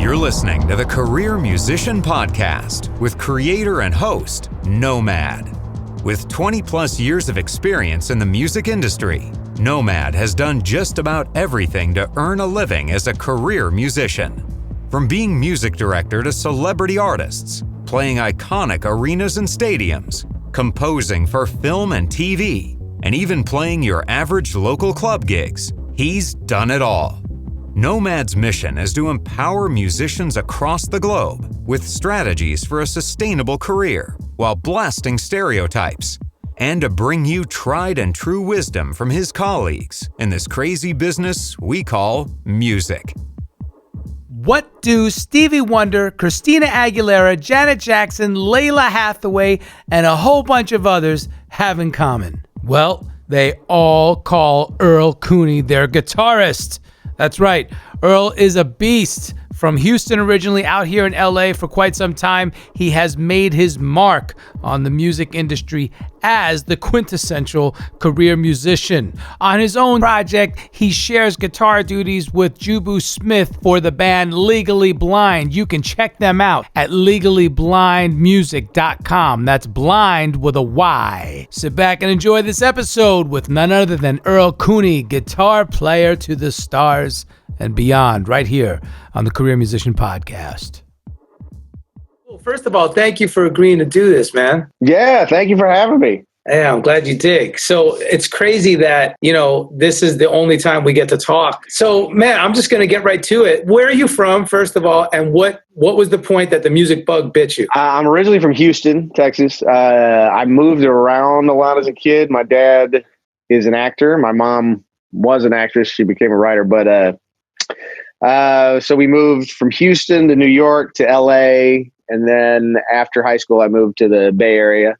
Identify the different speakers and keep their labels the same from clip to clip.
Speaker 1: You're listening to the Career Musician Podcast with creator and host, Nomad. With 20 plus years of experience in the music industry, Nomad has done just about everything to earn a living as a career musician. From being music director to celebrity artists, playing iconic arenas and stadiums, composing for film and TV, and even playing your average local club gigs, he's done it all. Nomad's mission is to empower musicians across the globe with strategies for a sustainable career while blasting stereotypes, and to bring you tried and true wisdom from his colleagues in this crazy business we call music.
Speaker 2: What do Stevie Wonder, Christina Aguilera, Janet Jackson, Lalah Hathaway, and a whole bunch of others have in common? Well, they all call Errol Cooney their guitarist. That's right. Earl is a beast. From Houston originally, out here in LA for quite some time, he has made his mark on the music industry as the quintessential career musician. On his own project, he shares guitar duties with Jubu Smith for the band Legally Blind. You can check them out at legallyblindmusic.com. That's blind with a Y. Sit back and enjoy this episode with none other than Errol Cooney, guitar player to the stars and beyond, right here on the Career Musician Podcast. Well, first of all, thank you for agreeing to do this, man.
Speaker 3: Yeah, thank you for having me.
Speaker 2: Yeah, I'm glad you did. So it's crazy that, this is the only time we get to talk. So, man, I'm just going to get right to it. Where are you from, first of all, and what was the point that the music bug bit you?
Speaker 3: I'm originally from Houston, Texas. I moved around a lot as a kid. My dad is an actor. My mom was an actress. She became a writer, but so we moved from Houston to New York to LA. And then after high school, I moved to the Bay Area.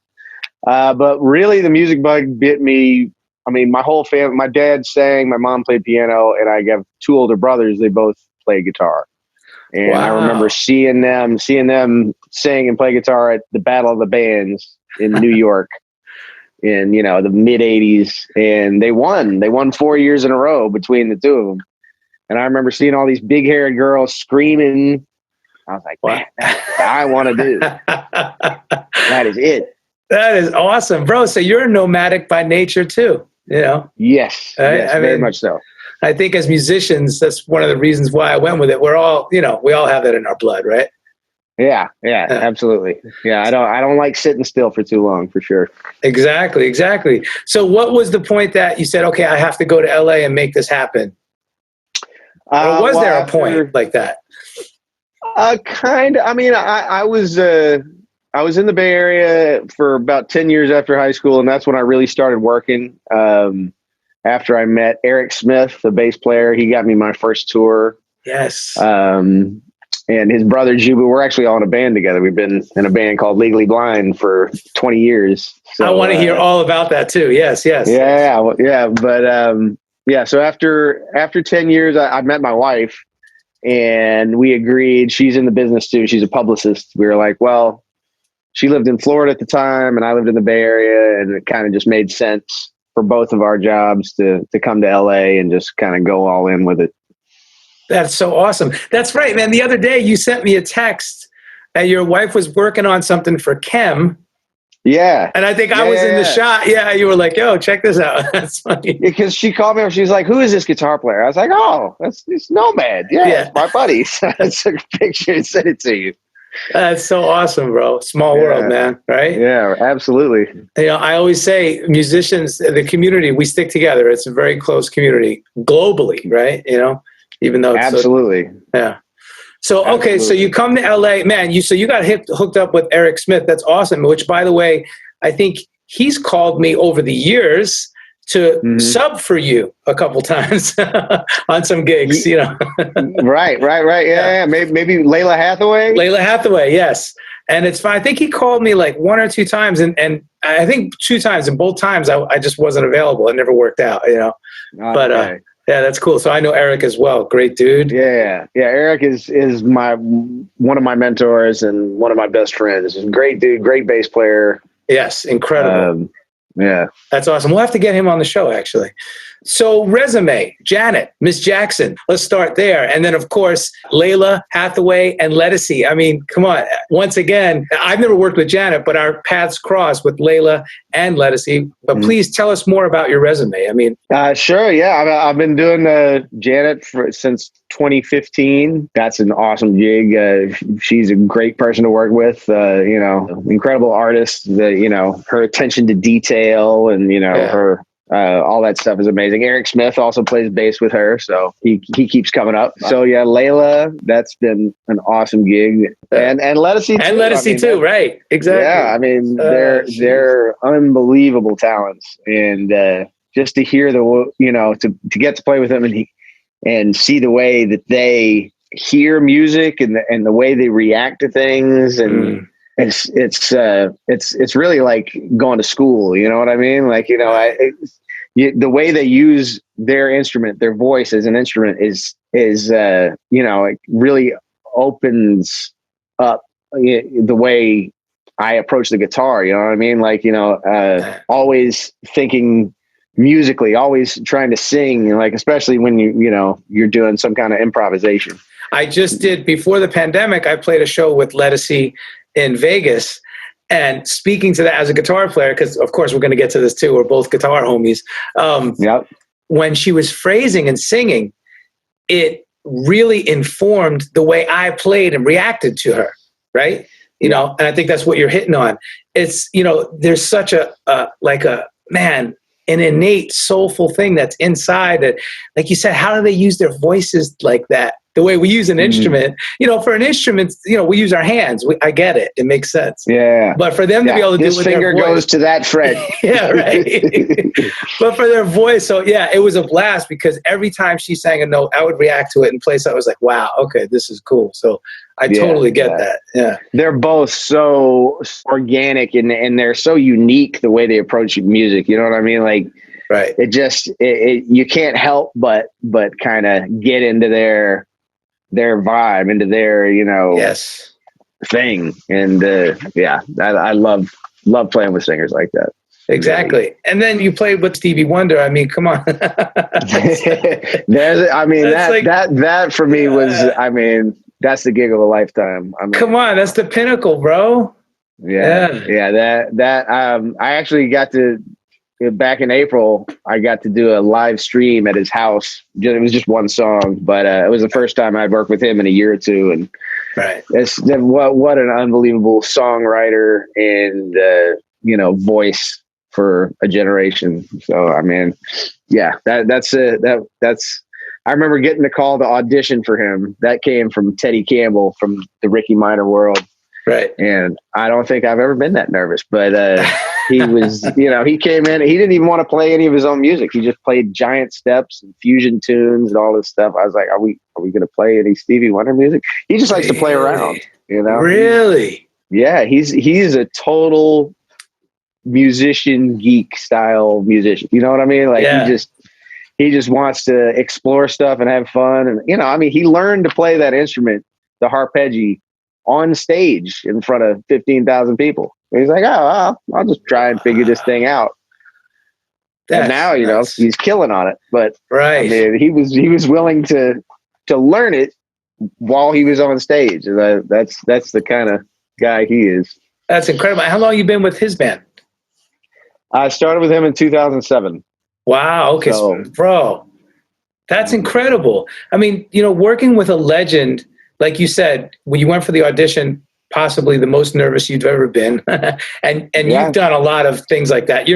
Speaker 3: But really the music bug bit me. I mean, my whole family, my dad sang, my mom played piano, and I have two older brothers. They both play guitar. And wow. I remember seeing them sing and play guitar at the Battle of the Bands in New York in, the mid 80s. And they won 4 years in a row between the two of them. And I remember seeing all these big-haired girls screaming. I was like, man, that's what I want to do. That is it.
Speaker 2: That is awesome, bro. So you're nomadic by nature too,
Speaker 3: Yes, very much so.
Speaker 2: I think as musicians, that's one of the reasons why I went with it. We're all, we all have that in our blood, right?
Speaker 3: Yeah, absolutely. Yeah, I don't like sitting still for too long, for sure.
Speaker 2: Exactly. So what was the point that you said, okay, I have to go to LA and make this happen? Or was there a point like that?
Speaker 3: Kind of. I mean, I was in the Bay Area for about 10 years after high school, and that's when I really started working. After I met Eric Smith, the bass player, he got me my first tour.
Speaker 2: Yes.
Speaker 3: And his brother Jubu, we're actually all in a band together. We've been in a band called Legally Blind for 20 years. So,
Speaker 2: I want to hear all about that too. Yes.
Speaker 3: Yeah. But so after 10 years, I met my wife, and we agreed. She's in the business too. She's a publicist. We were like, well, she lived in Florida at the time, and I lived in the Bay Area, and it kind of just made sense for both of our jobs to come to LA and just kind of go all in with it.
Speaker 2: That's so awesome. That's right, man. The other day you sent me a text and your wife was working on something for Chem.
Speaker 3: Yeah.
Speaker 2: And I think I was in the shot. Yeah. You were like, yo, check this out. That's funny.
Speaker 3: Because she called me up. She's like, who is this guitar player? I was like, oh, it's Nomad. Yeah. It's my buddy. So I took a picture and sent it to you.
Speaker 2: That's so awesome, bro. Small world, man. Right?
Speaker 3: Yeah, absolutely.
Speaker 2: I always say musicians, the community, we stick together. It's a very close community globally, right? even though it's
Speaker 3: absolutely.
Speaker 2: yeah. So, okay, so you come to LA, man, you got hooked up with Eric Smith. That's awesome, which, by the way, I think he's called me over the years to sub for you a couple times on some gigs, you know.
Speaker 3: Right. Yeah. Maybe Lalah Hathaway.
Speaker 2: Lalah Hathaway, yes. And it's fine. I think he called me like 1 or 2 times, and I think 2 times, and both times I just wasn't available. It never worked out, you know.
Speaker 3: Okay.
Speaker 2: But yeah, that's cool. So I know Eric as well. Great dude.
Speaker 3: Yeah. Eric is one of my mentors and one of my best friends. He's a great dude, great bass player.
Speaker 2: Yes, incredible.
Speaker 3: Yeah,
Speaker 2: that's awesome. We'll have to get him on the show, actually. So resume, Janet, Miss Jackson. Let's start there. And then, of course, Lalah Hathaway and Lettucey. I mean, come on. Once again, I've never worked with Janet, but our paths crossed with Lalah and Lettucey. But please tell us more about your resume. I mean,
Speaker 3: sure. Yeah, I've been doing Janet since 2015. That's an awesome gig. She's a great person to work with. You know, incredible artist. You know, her attention to detail and her. All that stuff is amazing. Eric Smith also plays bass with her, so he keeps coming up. So yeah, Lalah, that's been an awesome gig, and Lettucey too.
Speaker 2: And Lettucey too, right? Exactly.
Speaker 3: Yeah, I mean they're unbelievable talents, and just to hear to get to play with them and see the way that they hear music and the way they react to things and. It's really like going to school. You know what I mean? Like, the way they use their instrument, their voice as an instrument is it really opens up the way I approach the guitar. You know what I mean? Like, always thinking musically, always trying to sing, like, especially when you're doing some kind of improvisation.
Speaker 2: I just did, before the pandemic, I played a show with Lettucey in Vegas, and speaking to that as a guitar player, because of course we're going to get to this too, we're both guitar homies. When she was phrasing and singing, it really informed the way I played and reacted to her, right? And I think that's what you're hitting on. It's, there's such an innate soulful thing that's inside that, like you said, how do they use their voices like that? The way we use an instrument, for an instrument, we use our hands. I get it. It makes sense.
Speaker 3: Yeah.
Speaker 2: But for them to be able to do it with
Speaker 3: finger
Speaker 2: their voice,
Speaker 3: goes to that fret.
Speaker 2: Yeah, right. But for their voice. So yeah, it was a blast because every time she sang a note, I would react to it and place. I was like, wow, okay, this is cool. So I totally get that. Yeah.
Speaker 3: They're both so organic and they're so unique the way they approach music. You know what I mean? Like,
Speaker 2: right.
Speaker 3: It just, you can't help but kind of get into their vibe, into their
Speaker 2: yes,
Speaker 3: thing, and I love playing with singers like that.
Speaker 2: Exactly. And then you played with Stevie Wonder. I mean, come on.
Speaker 3: That for me was, that's the gig of a lifetime.
Speaker 2: Come on, that's the pinnacle, bro.
Speaker 3: I actually got to, back in April, I got to do a live stream at his house. It was just one song, but it was the first time I'd worked with him in a year or two. And
Speaker 2: right,
Speaker 3: what an unbelievable songwriter and voice for a generation. So I mean, that's I remember getting the call to audition for him. That came from Teddy Campbell from the Ricky Minor world.
Speaker 2: Right.
Speaker 3: And I don't think I've ever been that nervous, but he was, he came in, he didn't even want to play any of his own music. He just played giant steps and fusion tunes and all this stuff. I was like, are we going to play any Stevie Wonder music? He just likes to play around,
Speaker 2: Really?
Speaker 3: Yeah. He's a total musician, geek style musician. You know what I mean? Like he just wants to explore stuff and have fun. And, he learned to play that instrument, the arpeggio, on stage in front of 15,000 people. And he's like, I'll just try and figure this thing out. And now, he's killing on it. But
Speaker 2: right,
Speaker 3: he was willing to learn it while he was on stage. And that's the kind of guy he is.
Speaker 2: That's incredible. How long have you been with his band?
Speaker 3: I started with him in 2007.
Speaker 2: Wow. Okay, so, bro, that's incredible. I mean, working with a legend. Like you said, when you went for the audition, possibly the most nervous you've ever been. and you've done a lot of things like that.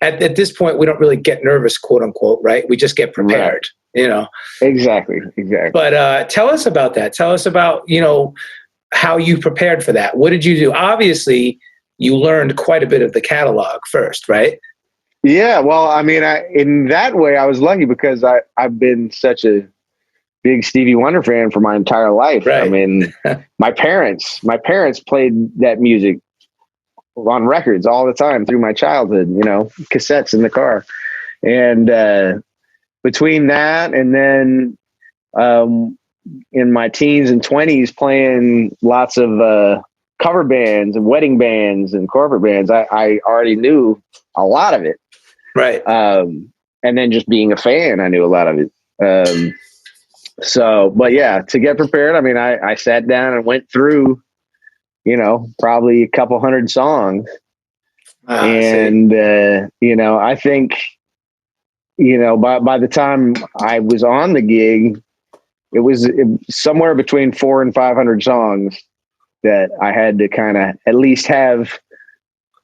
Speaker 2: At this point, we don't really get nervous, quote unquote, right? We just get prepared.
Speaker 3: Exactly.
Speaker 2: But tell us about that. Tell us about, how you prepared for that. What did you do? Obviously, you learned quite a bit of the catalog first, right?
Speaker 3: Yeah. Well, I mean, in that way, I was lucky because I've been such a big Stevie Wonder fan for my entire life.
Speaker 2: Right.
Speaker 3: I mean, my parents played that music on records all the time through my childhood, cassettes in the car. And between that and then in my teens and 20s playing lots of cover bands and wedding bands and corporate bands, I already knew a lot of it.
Speaker 2: Right.
Speaker 3: And then just being a fan, I knew a lot of it. But yeah, to get prepared, I mean, I sat down and went through, probably a couple hundred songs. And, I think, by the time I was on the gig, it was somewhere between 400 and 500 songs that I had to kind of at least have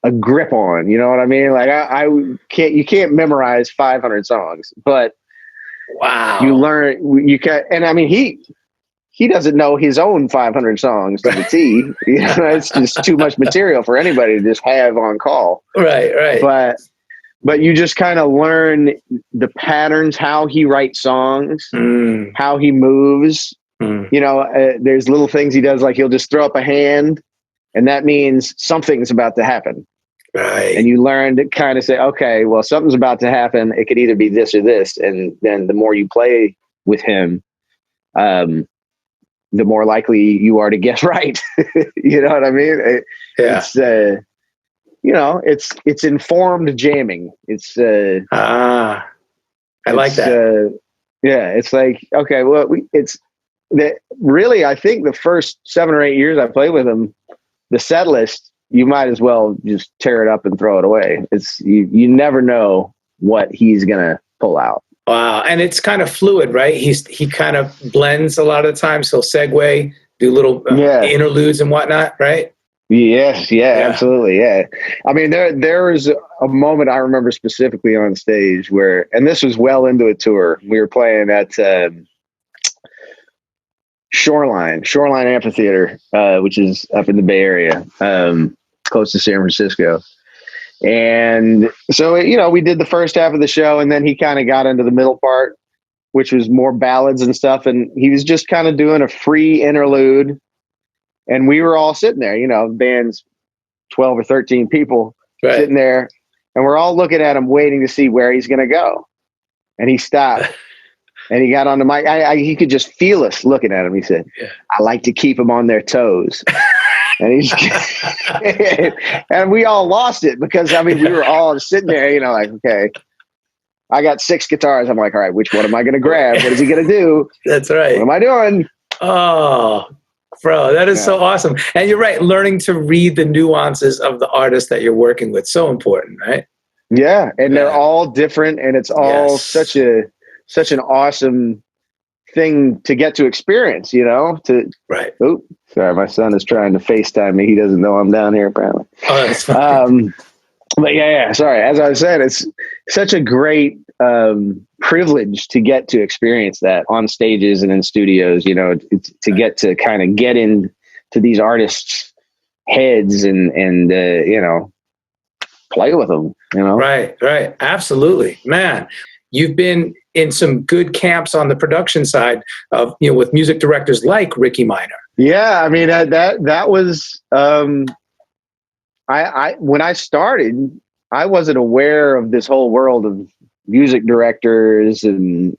Speaker 3: a grip on, you know what I mean? Like you can't memorize 500 songs, but
Speaker 2: wow,
Speaker 3: you learn, you can. And I mean, he doesn't know his own 500 songs to the T. It's just too much material for anybody to just have on call.
Speaker 2: Right.
Speaker 3: But you just kind of learn the patterns, how he writes songs, how he moves. There's little things he does, like he'll just throw up a hand, and that means something's about to happen.
Speaker 2: Right.
Speaker 3: And you learn to kind of say, okay, well, something's about to happen. It could either be this or this. And then the more you play with him, the more likely you are to guess right. You know what I mean? It's it's informed jamming. It's
Speaker 2: I like that.
Speaker 3: It's like, okay, well, it's that really, I think the first 7 or 8 years I played with him, the set list, you might as well just tear it up and throw it away. It's you never know what he's gonna pull out.
Speaker 2: Wow. And it's kind of fluid, right? He kind of blends a lot of the times. He'll segue, do little interludes and whatnot, right?
Speaker 3: Yes. Yeah, absolutely. Yeah. I mean, there was a moment I remember specifically on stage where, and this was well into a tour, we were playing at Shoreline Amphitheater, which is up in the Bay Area, close to San Francisco. And so, we did the first half of the show, and then he kind of got into the middle part, which was more ballads and stuff. And he was just kind of doing a free interlude. And we were all sitting there, band's 12 or 13 people sitting there. And we're all looking at him, waiting to see where he's going to go. And he stopped. And he got on the mic. He could just feel us looking at him. He said, I like to keep them on their toes. And and we all lost it because, I mean, we were all sitting there, like, okay, I got 6 guitars. I'm like, all right, which one am I going to grab? What is he going to do?
Speaker 2: That's right.
Speaker 3: What am I doing?
Speaker 2: Oh, bro, that is so awesome. And you're right. Learning to read the nuances of the artist that you're working with. So important, right?
Speaker 3: Yeah. And they're all different. And it's all such an awesome thing to get to experience,
Speaker 2: right.
Speaker 3: Oh, sorry, my son is trying to FaceTime me. He doesn't know I'm down here apparently.
Speaker 2: Oh, that's fine.
Speaker 3: But sorry. As I was saying, it's such a great privilege to get to experience that on stages and in studios, to get to kind of get into these artists' heads and play with them,
Speaker 2: Right. Absolutely, man. You've been in some good camps on the production side of, with music directors like Ricky Minor.
Speaker 3: Yeah. I mean, that was, I when I started, I wasn't aware of this whole world of music directors and,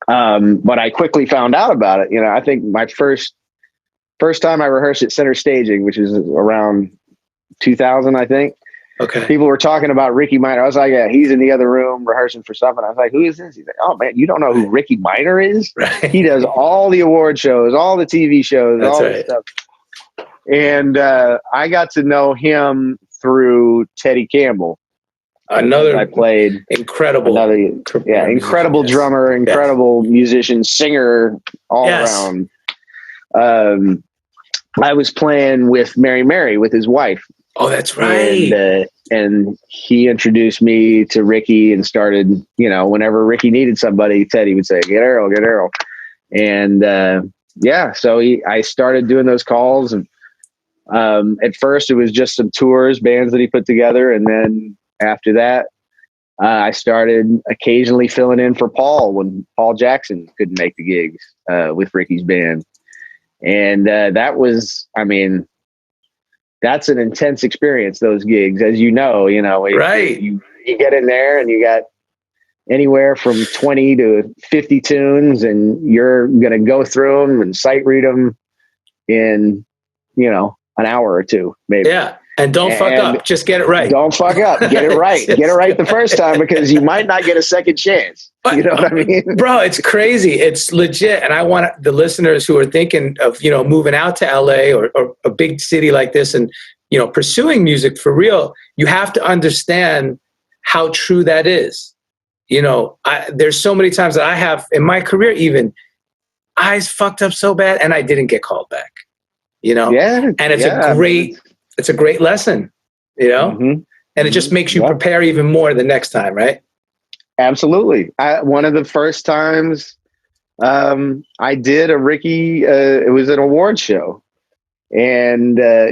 Speaker 3: but I quickly found out about it. I think my first time I rehearsed at Center Staging, which is around 2000, I think.
Speaker 2: Okay.
Speaker 3: People were talking about Ricky Minor. I was like, yeah, he's in the other room rehearsing for something. I was like, who is this? He's like, oh man, you don't know who Ricky Minor is?
Speaker 2: Right.
Speaker 3: He does all the award shows, all the TV shows, this stuff. And I got to know him through Teddy Campbell.
Speaker 2: Another
Speaker 3: I played
Speaker 2: incredible
Speaker 3: drummer, incredible musician, singer, all around. I was playing with Mary with his wife.
Speaker 2: Oh, that's right.
Speaker 3: and he introduced me to Ricky and started, whenever Ricky needed somebody, Teddy would say, get Errol. And, so I started doing those calls. And, at first it was just some tours, bands that he put together. And then after that, I started occasionally filling in for Paul when Paul Jackson couldn't make the gigs, with Ricky's band. And, that was, that's an intense experience, those gigs, as
Speaker 2: Right.
Speaker 3: You get in there and you got anywhere from 20 to 50 tunes, and you're going to go through them and sight read them in, an hour or two, maybe.
Speaker 2: Yeah. And don't fuck up. Just get it right.
Speaker 3: Don't fuck up. Get it right. Get it right the first time, because you might not get a second chance. You know what I mean?
Speaker 2: Bro, it's crazy. It's legit. And I want the listeners who are thinking of, moving out to LA or a big city like this and, pursuing music for real, you have to understand how true that is. There's so many times that I have in my career, even I fucked up so bad and I didn't get called back,
Speaker 3: Yeah.
Speaker 2: And it's a great lesson,
Speaker 3: Mm-hmm.
Speaker 2: and it just makes you prepare even more the next time. Right.
Speaker 3: Absolutely. One of the first times I did a Ricky, it was an award show. And, I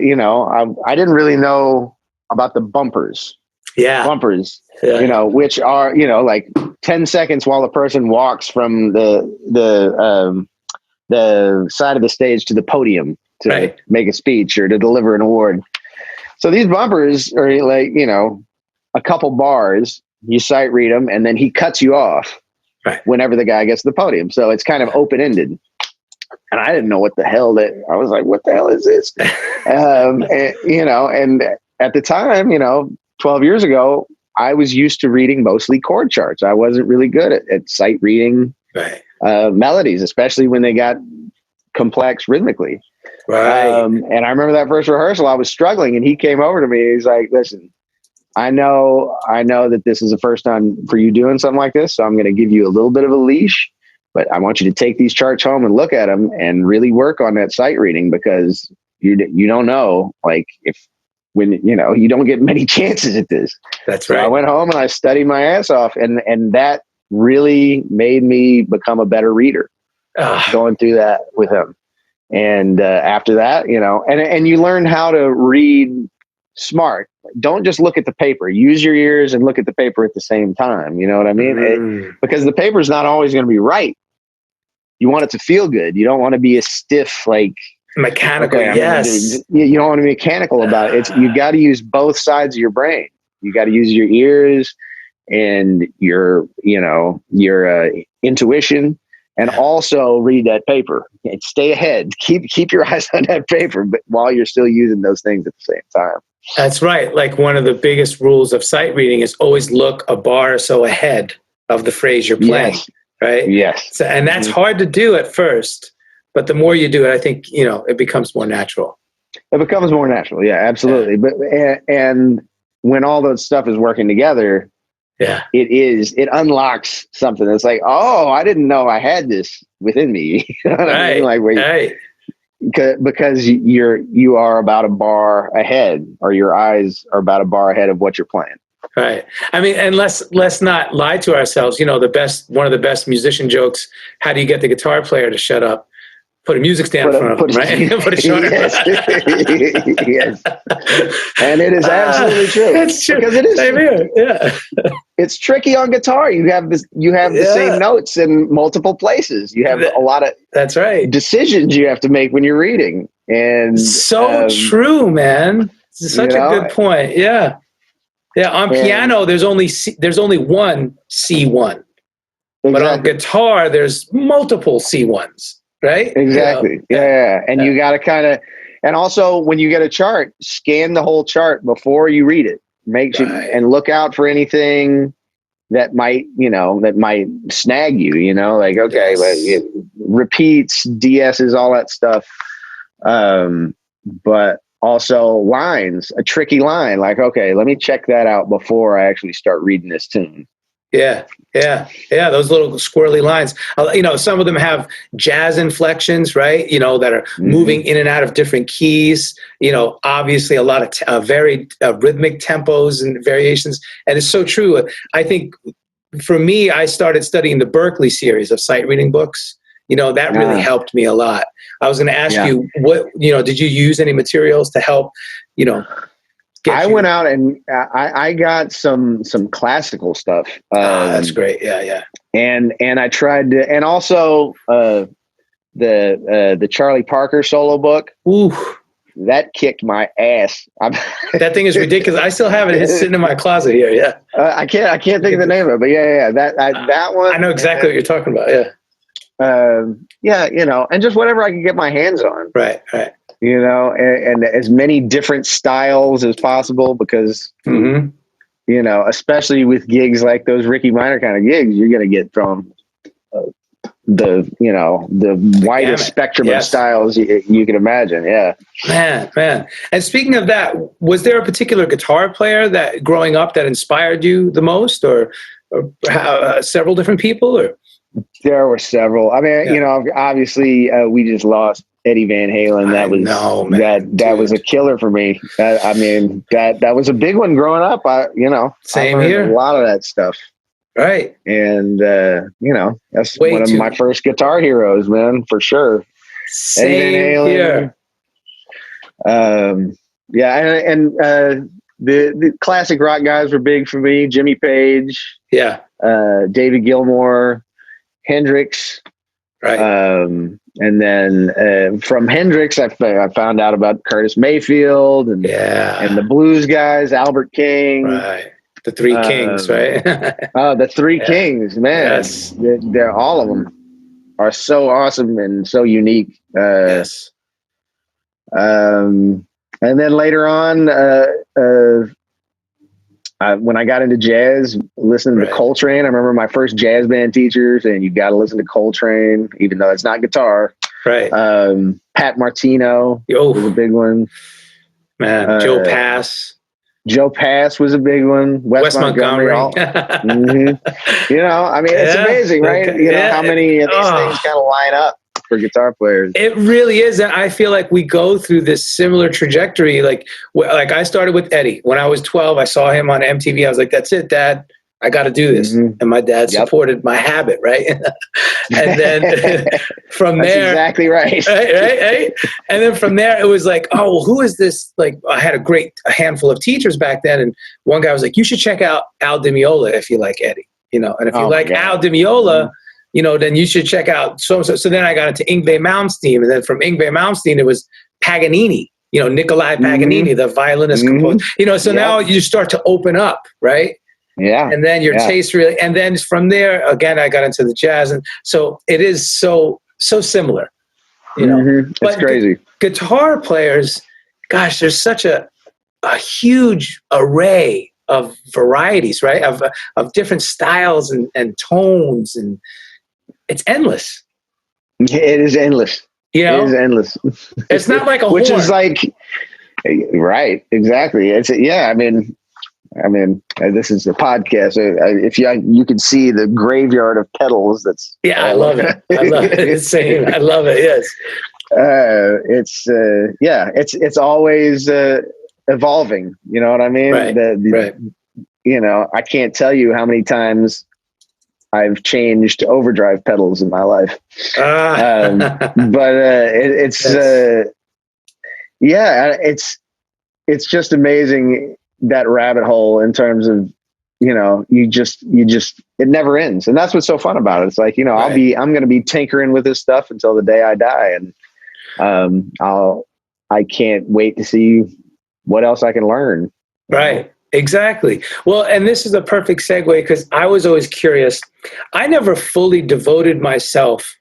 Speaker 3: didn't really know about the bumpers.
Speaker 2: Yeah.
Speaker 3: Bumpers, which are, like 10 seconds while the person walks from the side of the stage to the podium to make a speech or to deliver an award. So these bumpers are like, a couple bars, you sight read them, and then he cuts you off whenever the guy gets to the podium. So it's kind of open-ended. And I didn't know what the hell I was like, what the hell is this? And at the time, 12 years ago, I was used to reading mostly chord charts. I wasn't really good at sight reading melodies, especially when they got complex rhythmically.
Speaker 2: Right.
Speaker 3: And I remember that first rehearsal, I was struggling, and he came over to me. He's like, listen, I know that this is the first time for you doing something like this. So I'm going to give you a little bit of a leash, but I want you to take these charts home and look at them and really work on that sight reading, because you don't know, like, when you don't get many chances at this.
Speaker 2: That's right.
Speaker 3: So I went home and I studied my ass off, and that really made me become a better reader, going through that with him. And after that, and you learn how to read smart. Don't just look at the paper. Use your ears and look at the paper at the same time. You know what I mean? Because the paper is not always going to be right. You want it to feel good. You don't want to be a stiff, like,
Speaker 2: mechanical.
Speaker 3: Okay,
Speaker 2: Yes.
Speaker 3: You don't want to be mechanical about it. You got to use both sides of your brain. You got to use your ears and your intuition, and also read that paper and stay ahead. Keep your eyes on that paper, but while you're still using those things at the same time.
Speaker 2: That's right. Like, one of the biggest rules of sight reading is always look a bar or so ahead of the phrase you're playing.
Speaker 3: Yes.
Speaker 2: Right.
Speaker 3: Yes.
Speaker 2: So, and that's hard to do at first, but the more you do it, I think, it becomes more natural.
Speaker 3: It becomes more natural. Yeah, absolutely. But, and when all that stuff is working together, it unlocks something that's like, oh, I didn't know I had this within me. You know what I mean? Like, because you are about a bar ahead, or your eyes are about a bar ahead of what you're playing.
Speaker 2: Right. I mean, and let's not lie to ourselves. One of the best musician jokes, how do you get the guitar player to shut up? Put a music stand in front of him, right? Put a short.
Speaker 3: Yes. And it is absolutely true.
Speaker 2: It's true.
Speaker 3: Because it is.
Speaker 2: Same here. Yeah.
Speaker 3: It's tricky on guitar. You have the same notes in multiple places. You have a lot of
Speaker 2: that's right
Speaker 3: decisions you have to make when you're reading. And
Speaker 2: so true, man. It's such a good point. Yeah. Yeah. On piano, there's only one C1. Exactly. But on guitar, there's multiple C1s. Right?
Speaker 3: Exactly. Yeah. And you got to kind of, and also when you get a chart, scan the whole chart before you read it. Make sure and look out for anything that might snag you, like, okay, like repeats, DSs, all that stuff. But also lines, a tricky line, like, okay, let me check that out before I actually start reading this tune.
Speaker 2: Yeah. Those little squirrely lines. Some of them have jazz inflections, right? That are moving in and out of different keys. Obviously a lot of varied rhythmic tempos and variations. And it's so true. I think for me, I started studying the Berkeley series of sight reading books. That really helped me a lot. I was going to ask you, what, did you use any materials to help,
Speaker 3: I went out and I got some classical stuff.
Speaker 2: That's great. Yeah.
Speaker 3: And I tried to, and also the Charlie Parker solo book.
Speaker 2: Ooh,
Speaker 3: that kicked my ass.
Speaker 2: That thing is ridiculous. I still have it. It's sitting in my closet here. Yeah.
Speaker 3: I can't think of the name of it, but yeah. That one.
Speaker 2: I know exactly what you're talking about. Yeah.
Speaker 3: And just whatever I could get my hands on.
Speaker 2: Right.
Speaker 3: And as many different styles as possible, because, especially with gigs like those Ricky Minor kind of gigs, you're going to get from the widest spectrum of styles you can imagine. Yeah.
Speaker 2: Man. And speaking of that, was there a particular guitar player that growing up that inspired you the most, or several different people? Or
Speaker 3: there were several. I mean, obviously we just lost Eddie Van Halen. That was a killer for me. That was a big one growing up.
Speaker 2: Same
Speaker 3: I
Speaker 2: here.
Speaker 3: A lot of that stuff.
Speaker 2: Right.
Speaker 3: And that's one of my first guitar heroes, man, for sure.
Speaker 2: Same here.
Speaker 3: The classic rock guys were big for me. Jimmy Page.
Speaker 2: Yeah.
Speaker 3: David Gilmour, Hendrix.
Speaker 2: Right.
Speaker 3: And then from Hendrix, I found out about Curtis Mayfield and the blues guys, Albert King.
Speaker 2: Right. The Three Kings, right?
Speaker 3: The Three Kings, man. Yes. They're all of them are so awesome and so unique.
Speaker 2: Yes.
Speaker 3: And then later on, when I got into jazz, listening to Coltrane, I remember my first jazz band teachers, and you got to listen to Coltrane, even though it's not guitar.
Speaker 2: Right.
Speaker 3: Pat Martino was a big one.
Speaker 2: Man, Joe Pass.
Speaker 3: Joe Pass was a big one. Wes Montgomery. It's amazing, right? How many of these things kind of line up for guitar players.
Speaker 2: It really is. And I feel like we go through this similar trajectory. Like I started with Eddie. When I was 12, I saw him on MTV. I was like, that's it, Dad. I got to do this. And my dad supported my habit, right? And then from there.
Speaker 3: That's exactly right.
Speaker 2: Right. And then from there, it was like, oh, well, who is this? Like, I had a handful of teachers back then. And one guy was like, you should check out Al Di Meola if you like Eddie. And if you like Al Di Meola, then you should check out so. So then I got into Yngwie Malmsteen. And then from Yngwie Malmsteen, it was Paganini, Nikolai Paganini, the violinist composer. So now you start to open up, right?
Speaker 3: Yeah.
Speaker 2: And then your taste really, and then from there, again, I got into the jazz. And so it is so similar,
Speaker 3: It's
Speaker 2: but
Speaker 3: crazy.
Speaker 2: Guitar players, gosh, there's such a huge array of varieties, right? Of different styles and tones, and it's endless.
Speaker 3: It is endless. It is endless.
Speaker 2: It's not like a
Speaker 3: which
Speaker 2: horn.
Speaker 3: Is like, right, exactly. It's this is a podcast. If you can see the graveyard of pedals, that's
Speaker 2: I love it. I love it. Same. I love it. Yes.
Speaker 3: It's always evolving. You know what I mean?
Speaker 2: Right.
Speaker 3: I can't tell you how many times I've changed overdrive pedals in my life. But it's just amazing, that rabbit hole, in terms of, you just, it never ends. And that's what's so fun about it. It's like, I'm going to be tinkering with this stuff until the day I die. And I can't wait to see what else I can learn.
Speaker 2: Right. Exactly. Well, and this is a perfect segue, because I was always curious. I never fully devoted myself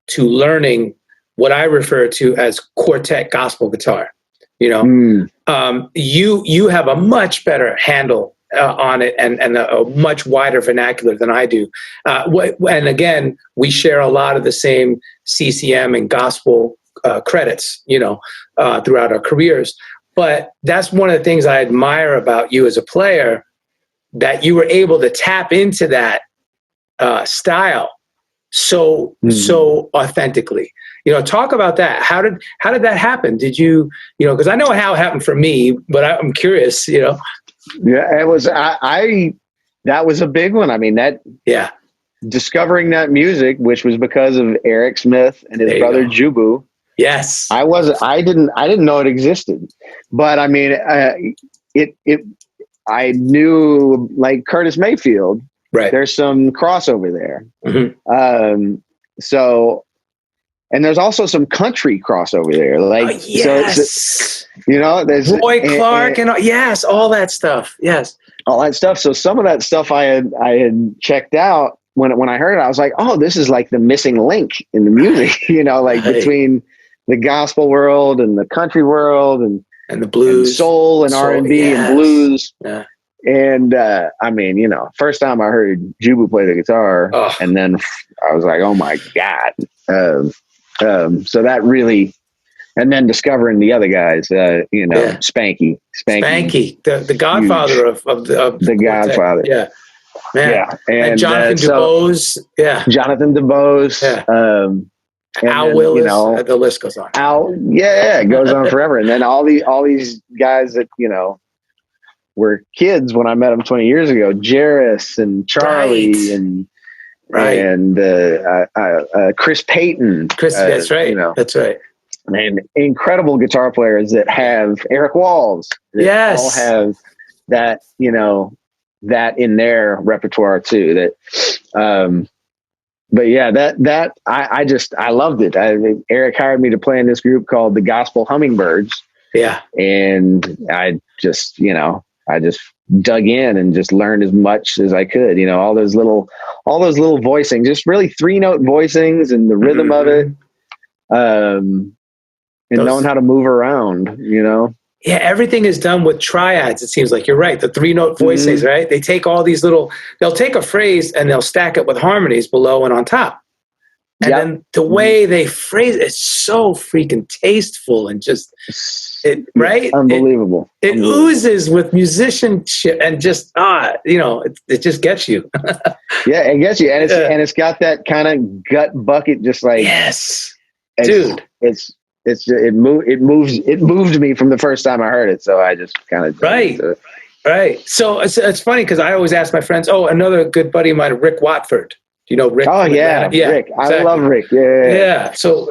Speaker 2: to learning what I refer to as quartet gospel guitar. You have a much better handle on it and a much wider vernacular than I do. And again, we share a lot of the same CCM and gospel credits, throughout our careers. But that's one of the things I admire about you as a player, that you were able to tap into that style so authentically. Talk about that. How did that happen? Did you, because I know how it happened for me, but I'm curious,
Speaker 3: Yeah, it was, that was a big one. I mean, discovering that music, which was because of Eric Smith and his brother Jubu.
Speaker 2: Yes.
Speaker 3: I didn't know it existed, but I mean, I knew, like, Curtis Mayfield.
Speaker 2: Right.
Speaker 3: There's some crossover there.
Speaker 2: Mm-hmm.
Speaker 3: And there's also some country crossover there. Like,
Speaker 2: yes.
Speaker 3: So there's
Speaker 2: Roy Clark and yes, all that stuff. Yes.
Speaker 3: All that stuff. So some of that stuff I had checked out when I heard it, I was like, oh, this is like the missing link in the music, between the gospel world and the country world and
Speaker 2: the blues,
Speaker 3: and soul and R&B and blues.
Speaker 2: Yeah.
Speaker 3: And I mean, first time I heard Jubu play the guitar, and then I was like, oh my God. So that really, and then discovering the other guys, Spanky,
Speaker 2: the godfather of
Speaker 3: the Godfather.
Speaker 2: Yeah. Man.
Speaker 3: Yeah.
Speaker 2: And Jonathan DuBose. Yeah.
Speaker 3: Jonathan DuBose.
Speaker 2: Yeah. Al Willis. The list goes on.
Speaker 3: It goes on forever. And then all these guys that, were kids when I met them 20 years ago, Jairus and Charlie and Chris Payton.
Speaker 2: That's right. That's right.
Speaker 3: And incredible guitar players that have Eric Walls. That all have that, that in their repertoire too. That, but yeah, I loved it. Eric hired me to play in this group called the Gospel Hummingbirds.
Speaker 2: Yeah.
Speaker 3: And I just dug in and just learned as much as I could, all those little voicings, just really 3-note voicings and the rhythm of it. And knowing how to move around,
Speaker 2: Yeah. Everything is done with triads. It seems like you're right. The 3-note voicings, right? They take all these they'll take a phrase and they'll stack it with harmonies below and on top. And then the way they phrase it's so freaking tasteful and just right?
Speaker 3: Unbelievable.
Speaker 2: It oozes with musicianship and just it just gets you.
Speaker 3: Yeah, it gets you, and it's got that kind of gut bucket, just like
Speaker 2: dude.
Speaker 3: It moved me from the first time I heard it, so I just kind of
Speaker 2: right. So it's funny because I always ask my friends. Oh, another good buddy of mine, Rick Watford. You know Rick?
Speaker 3: Oh yeah, Rick. Exactly. I love Rick. Yeah.
Speaker 2: So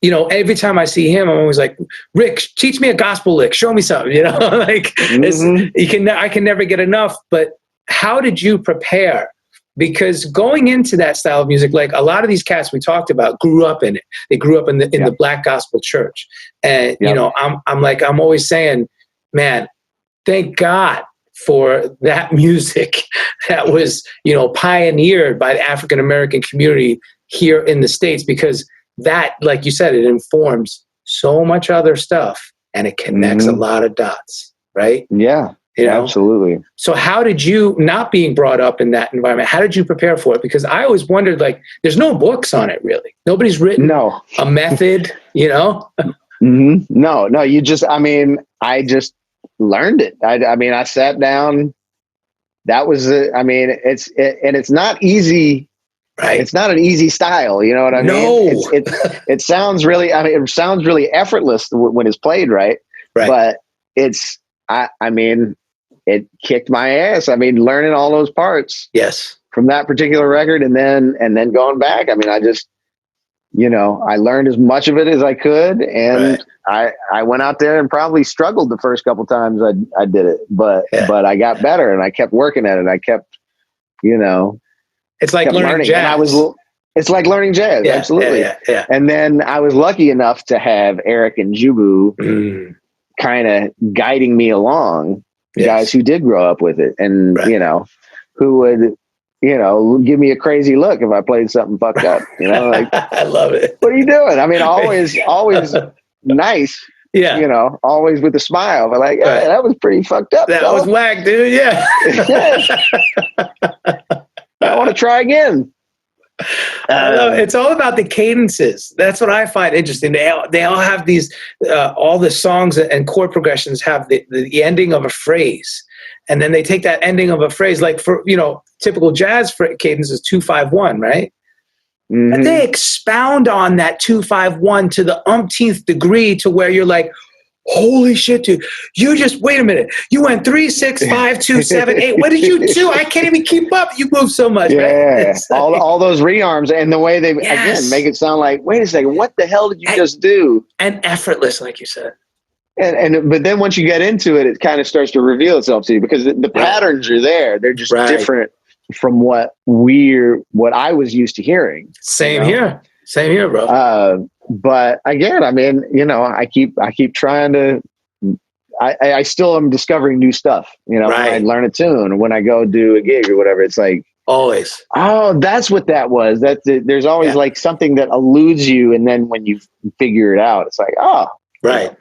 Speaker 2: every time I see him, I'm always like, Rick, teach me a gospel lick. Show me something. Like I can never get enough. But how did you prepare? Because going into that style of music, like a lot of these cats we talked about, grew up in it. They grew up in the Black gospel church, and I'm always saying, man, thank God for that music that was, pioneered by the African American community here in the States, because that, like you said, it informs so much other stuff and it connects a lot of dots, right?
Speaker 3: Yeah, absolutely.
Speaker 2: So how did you, not being brought up in that environment, how did you prepare for it? Because I always wondered, like, there's no books on it really. Nobody's written a method,
Speaker 3: No, you just, I just learned it. I sat down. That was it. It's not easy. Right. It's not an easy style. You know what I mean?
Speaker 2: No.
Speaker 3: It sounds really, it sounds really effortless when it's played right. But it's, it kicked my ass. Learning all those parts.
Speaker 2: Yes.
Speaker 3: From that particular record. And then going back, I just, I learned as much of it as I could, and I went out there and probably struggled the first couple times I did it, but I got better and I kept working at it. I kept,
Speaker 2: it's like learning jazz.
Speaker 3: It's like learning jazz. Absolutely.
Speaker 2: Yeah.
Speaker 3: And then I was lucky enough to have Eric and Jubu kind of guiding me along, guys who did grow up with it, and who would, give me a crazy look if I played something fucked up, like,
Speaker 2: I love it.
Speaker 3: What are you doing? Always nice, always with a smile, but like, hey, that was pretty fucked up.
Speaker 2: That was whack, dude. Yeah.
Speaker 3: I want to try again.
Speaker 2: It's all about the cadences. That's what I find interesting. They all have these, all the songs and chord progressions have the ending of a phrase. and then they take that ending of a phrase, like for, typical jazz cadence is 2-5-1, right?
Speaker 3: Mm-hmm.
Speaker 2: And they expound on that 2-5-1 to the umpteenth degree, to where you're like, holy shit, dude, you just, wait a minute, you went 3-6-5-2-7-8. What did you do? I can't even keep up. You move so much,
Speaker 3: yeah.
Speaker 2: right?
Speaker 3: All those rearms, and the way they, again, make it sound like, wait a second, what the hell did you just do?
Speaker 2: And effortless, like you said.
Speaker 3: But then once you get into it, it kind of starts to reveal itself to you, because the patterns are there. They're just different from what I was used to hearing.
Speaker 2: Same here, bro.
Speaker 3: But again, I mean, I keep trying to. I still am discovering new stuff. When I learn a tune, when I go do a gig or whatever, it's like
Speaker 2: always.
Speaker 3: Oh, that's what that was. There's always like something that eludes you, and then when you figure it out, it's like, oh,
Speaker 2: right.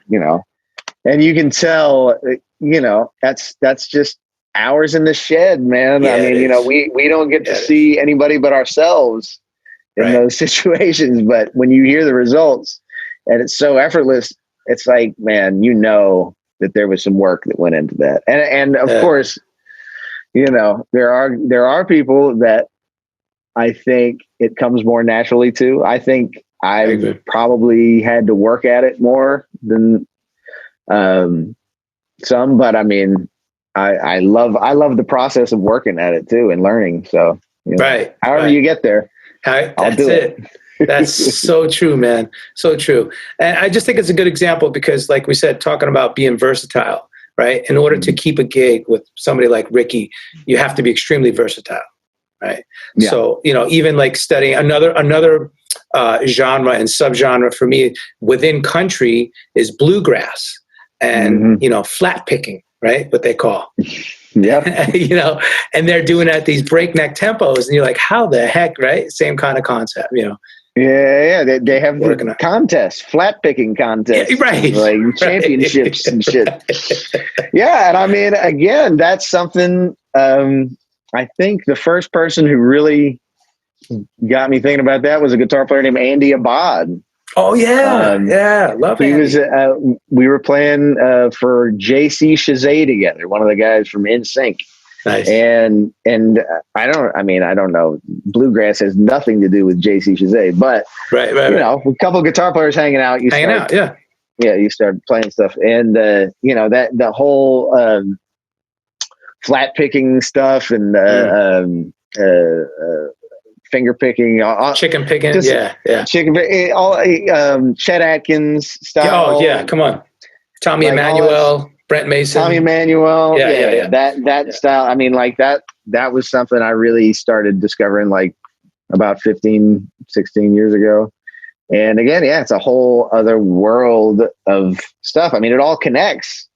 Speaker 3: And you can tell, that's just hours in the shed, man.
Speaker 2: Yeah,
Speaker 3: I mean, we don't get to see anybody but ourselves in those situations. But when you hear the results and it's so effortless, it's like, man, that there was some work that went into that. And of course, there are people that I think it comes more naturally to. I think I've probably had to work at it more than some, but I mean, I love the process of working at it too and learning. So, however you get there, I'll do it.
Speaker 2: That's so true, man. So true. And I just think it's a good example because, like we said, talking about being versatile, right? In order to keep a gig with somebody like Ricky, you have to be extremely versatile, right? Yeah. So, even like studying another genre and subgenre for me within country is bluegrass and, flat picking, right? What they call.
Speaker 3: Yeah.
Speaker 2: And they're doing it at these breakneck tempos, and you're like, how the heck, right? Same kind of concept,
Speaker 3: Yeah. They have the contests, flat picking contests,
Speaker 2: yeah, right?
Speaker 3: Like championships and shit. Yeah, and I mean, again, that's something. I think the first person who really got me thinking about that was a guitar player named Andy Abad.
Speaker 2: Oh yeah, love
Speaker 3: he
Speaker 2: Andy.
Speaker 3: Was. We were playing for JC Chazet together, one of the guys from NSYNC.
Speaker 2: Nice.
Speaker 3: And I don't know. Bluegrass has nothing to do with JC Chazet, but
Speaker 2: right.
Speaker 3: A couple of guitar players hanging out. You start playing stuff, and that the whole flat picking stuff and finger picking,
Speaker 2: chicken picking,
Speaker 3: chicken picking, all Chet Atkins style.
Speaker 2: Oh yeah, come on, Tommy Emmanuel. Brent Mason,
Speaker 3: Tommy Emmanuel,
Speaker 2: yeah.
Speaker 3: That style. I mean, like that was something I really started discovering like about 15, 16 years ago. And again, it's a whole other world of stuff. I mean, it all connects,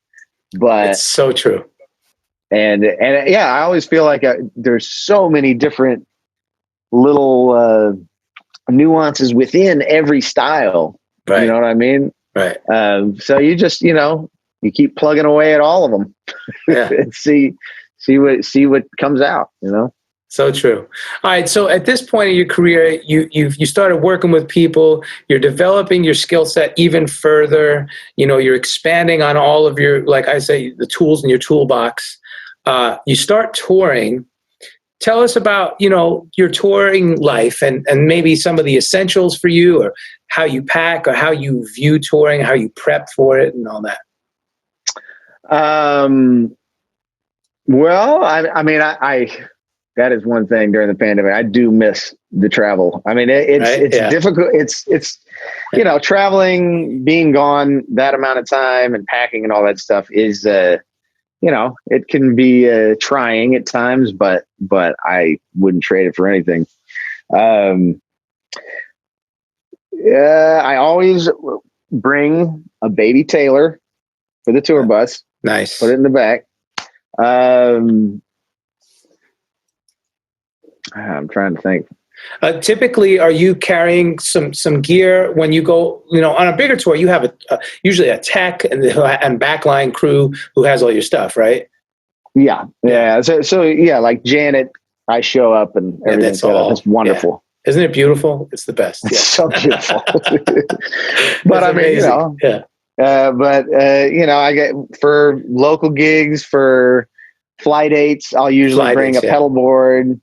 Speaker 3: but
Speaker 2: it's so true.
Speaker 3: And I always feel like there's so many different little nuances within every style.
Speaker 2: Right.
Speaker 3: You know what I mean?
Speaker 2: Right.
Speaker 3: So you just, you keep plugging away at all of them, and see what comes out.
Speaker 2: So true. All right. So at this point in your career, you started working with people. You're developing your skill set even further. You're expanding on all of your, like I say, the tools in your toolbox. You start touring. Tell us about your touring life and maybe some of the essentials for you, or how you pack, or how you view touring, how you prep for it, and all that.
Speaker 3: Well, I mean, that is one thing during the pandemic. I do miss the travel. I mean, it's difficult. It's traveling, being gone that amount of time and packing and all that stuff is, it can be trying at times, but I wouldn't trade it for anything. I always bring a baby Taylor for the tour bus.
Speaker 2: Nice.
Speaker 3: Put it in the back. I'm trying to think.
Speaker 2: Typically, are you carrying some gear when you go? On a bigger tour, you have usually a tech and backline crew who has all your stuff, right? Yeah.
Speaker 3: So like Janet, I show up and everything's set up. It's wonderful.
Speaker 2: Yeah. Isn't it beautiful? It's the best.
Speaker 3: It's so beautiful. But I mean,
Speaker 2: amazing.
Speaker 3: I get for local gigs, for fly dates, I'll usually bring a pedal board,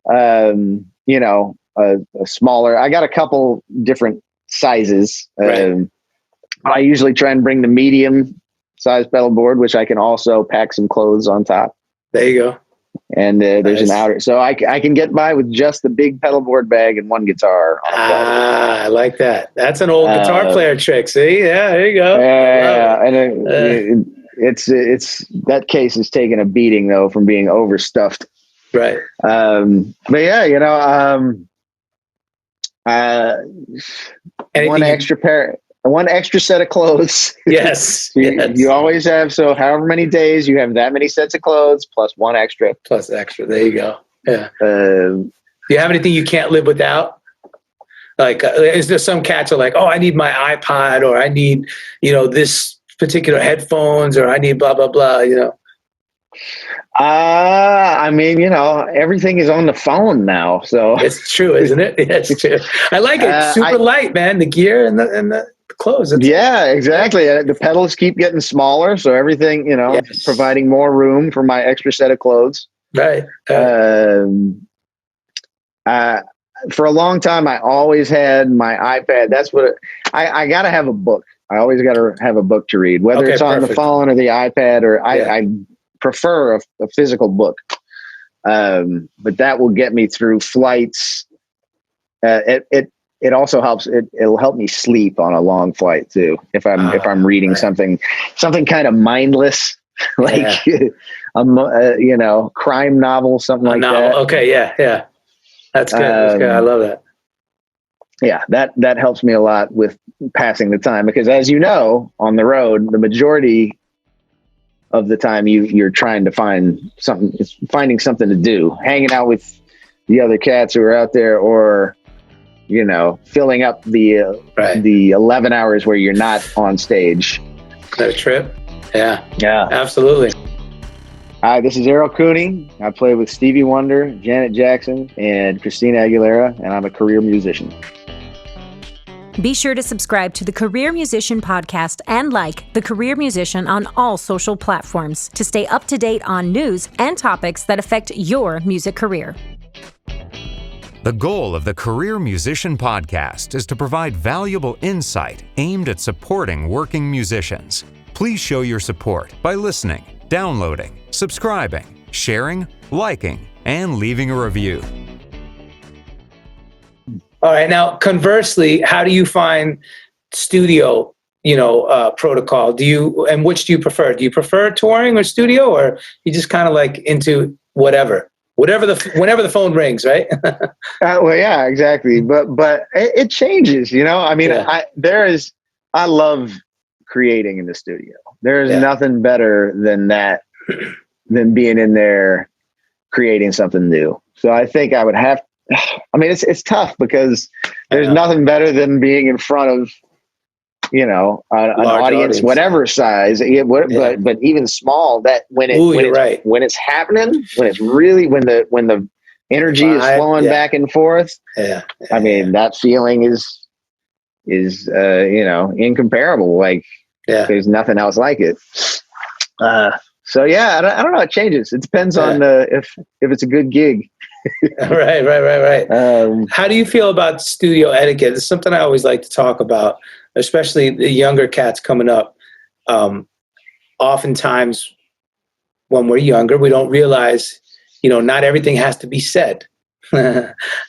Speaker 3: you know, a smaller, I got a couple different sizes. I usually try and bring the medium size pedal board, which I can also pack some clothes on top.
Speaker 2: There you go.
Speaker 3: And there's an outer, so I can get by with just the big pedal board bag and one guitar.
Speaker 2: I like that. That's an old guitar player trick. See, yeah, there you go.
Speaker 3: Yeah, and it's that case is taking a beating though from being overstuffed.
Speaker 2: Right.
Speaker 3: But yeah, you know, one extra set of clothes.
Speaker 2: Yes.
Speaker 3: You always have, so however many days you have that many sets of clothes plus one extra.
Speaker 2: There you go. Yeah. Do you have anything you can't live without? Like, is there some cats are like, oh, I need my iPod, or I need, you know, this particular headphones, or I need blah, blah, blah, you know?
Speaker 3: I mean, you know, everything is on the phone now, so
Speaker 2: it's true, isn't it? Yeah, it's true. I like it. Super light, man. The gear and the clothes.
Speaker 3: Yeah, exactly. The pedals keep getting smaller, so everything, you know, providing more room for my extra set of clothes.
Speaker 2: Right.
Speaker 3: For a long time, I always had my iPad. That's what I got to have a book. I always got to have a book to read, whether it's on the phone or the iPad, or I prefer a physical book. But that will get me through flights. It also helps. It'll help me sleep on a long flight too. If I'm reading something kind of mindless, like you know, crime novel, something like that.
Speaker 2: Okay. Yeah. That's good. I love that.
Speaker 3: Yeah, that helps me a lot with passing the time, because as you know, on the road, the majority of the time you're trying to finding something to do, hanging out with the other cats who are out there, or, you know, filling up the 11 hours where you're not on stage.
Speaker 2: That a trip? Yeah, absolutely.
Speaker 3: Hi, this is Errol Cooney. I play with Stevie Wonder, Janet Jackson, and Christina Aguilera, and I'm a career musician.
Speaker 4: Be sure to subscribe to the Career Musician Podcast and like The Career Musician on all social platforms to stay up to date on news and topics that affect your music career.
Speaker 1: The goal of the Career Musician Podcast is to provide valuable insight aimed at supporting working musicians. Please show your support by listening, downloading, subscribing, sharing, liking, and leaving a review.
Speaker 2: All right. Now, conversely, how do you find studio, protocol? And which do you prefer? Do you prefer touring or studio, or you just kind of like into whenever the phone rings, right?
Speaker 3: Well, yeah, exactly. But it changes, you know. I mean, I love creating in the studio. There's nothing better than that, than being in there creating something new. So I think I would have. I mean, it's tough because there's nothing better than being in front of, an audience, whatever size, but even small. That when it's happening, when it's really when the energy is flowing back and forth. I mean, that feeling is incomparable. Like there's nothing else like it. So I don't know. It changes. It depends on if it's a good gig.
Speaker 2: Right. How do you feel about studio etiquette? It's something I always like to talk about, especially the younger cats coming up. Oftentimes when we're younger, we don't realize, not everything has to be said,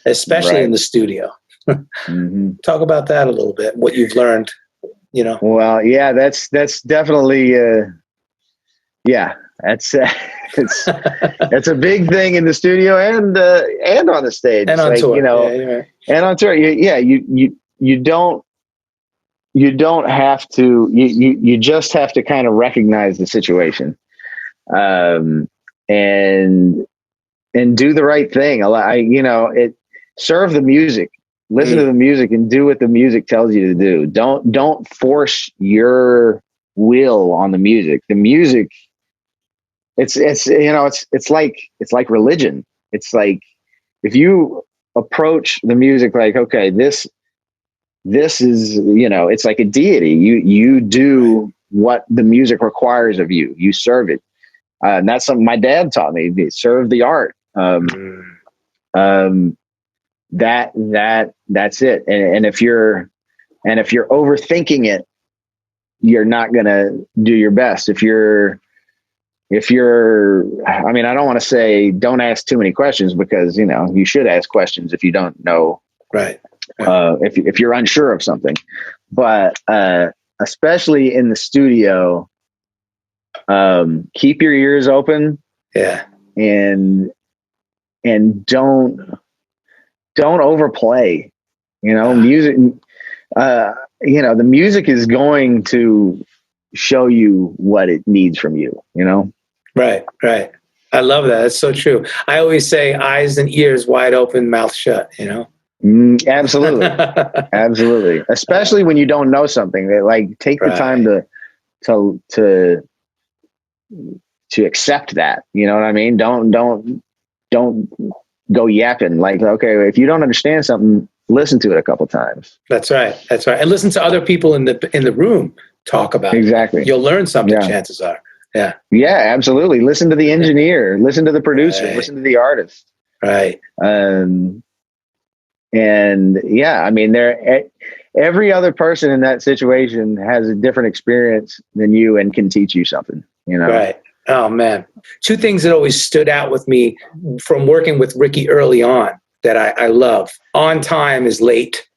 Speaker 2: especially in the studio. Mm-hmm. Talk about that a little bit, what you've learned,
Speaker 3: Well, yeah, that's definitely, it's a big thing in the studio and on the stage
Speaker 2: and on tour.
Speaker 3: And on tour. You don't have to. You just have to kind of recognize the situation, and do the right thing. Serve the music, listen to the music, and do what the music tells you to do. Don't force your will on the music. The music. It's like religion. It's like if you approach the music like, okay, this is, it's like a deity. You do what the music requires of you. You serve it. And that's something my dad taught me. Serve the art. That's it. And if you're overthinking it, you're not going to do your best. If you're, I mean, I don't want to say don't ask too many questions, because, you know, you should ask questions if you don't know,
Speaker 2: right.
Speaker 3: If you're unsure of something, but, especially in the studio, keep your ears open.
Speaker 2: Yeah.
Speaker 3: And don't overplay, you know, music, you know, the music is going to show you what it needs from you, you know?
Speaker 2: Right. I love that. That's so true. I always say eyes and ears wide open, mouth shut, you know?
Speaker 3: Absolutely. Absolutely. Especially when you don't know something, like take the time to accept that, you know what I mean? Don't go yapping. Like, okay, if you don't understand something, listen to it a couple times.
Speaker 2: That's right. And listen to other people in the room talk about
Speaker 3: exactly.
Speaker 2: it. You'll learn something. Yeah. Chances are. Yeah.
Speaker 3: Yeah, absolutely. Listen to the engineer, listen to the producer, listen to the artist.
Speaker 2: Right.
Speaker 3: And yeah, I mean, every other person in that situation has a different experience than you and can teach you something, you know?
Speaker 2: Right. Oh man. Two things that always stood out with me from working with Ricky early on that I love. On time is late,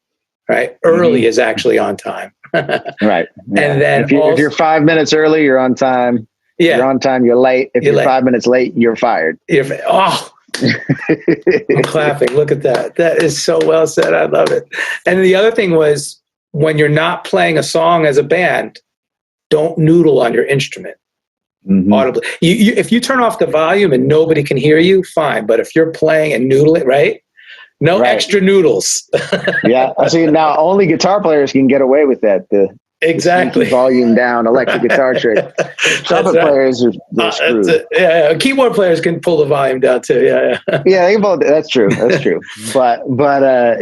Speaker 2: right? Early is actually on time.
Speaker 3: Right. Yeah.
Speaker 2: And then
Speaker 3: if you're 5 minutes early, you're on time.
Speaker 2: Yeah.
Speaker 3: You're on time, you're late. If you're late. 5 minutes late, you're fired.
Speaker 2: I'm clapping. Look at that. That is so well said. I love it. And the other thing was, when you're not playing a song as a band, don't noodle on your instrument. Audibly. If you turn off the volume and nobody can hear you, fine. But if you're playing and noodling, right? No extra noodles.
Speaker 3: Yeah. I see. Now only guitar players can get away with that.
Speaker 2: Exactly.
Speaker 3: The volume down electric guitar trick. Trumpet players are screwed.
Speaker 2: Yeah. Keyboard players can pull the volume down too. Yeah.
Speaker 3: Yeah. They can both. That's true. But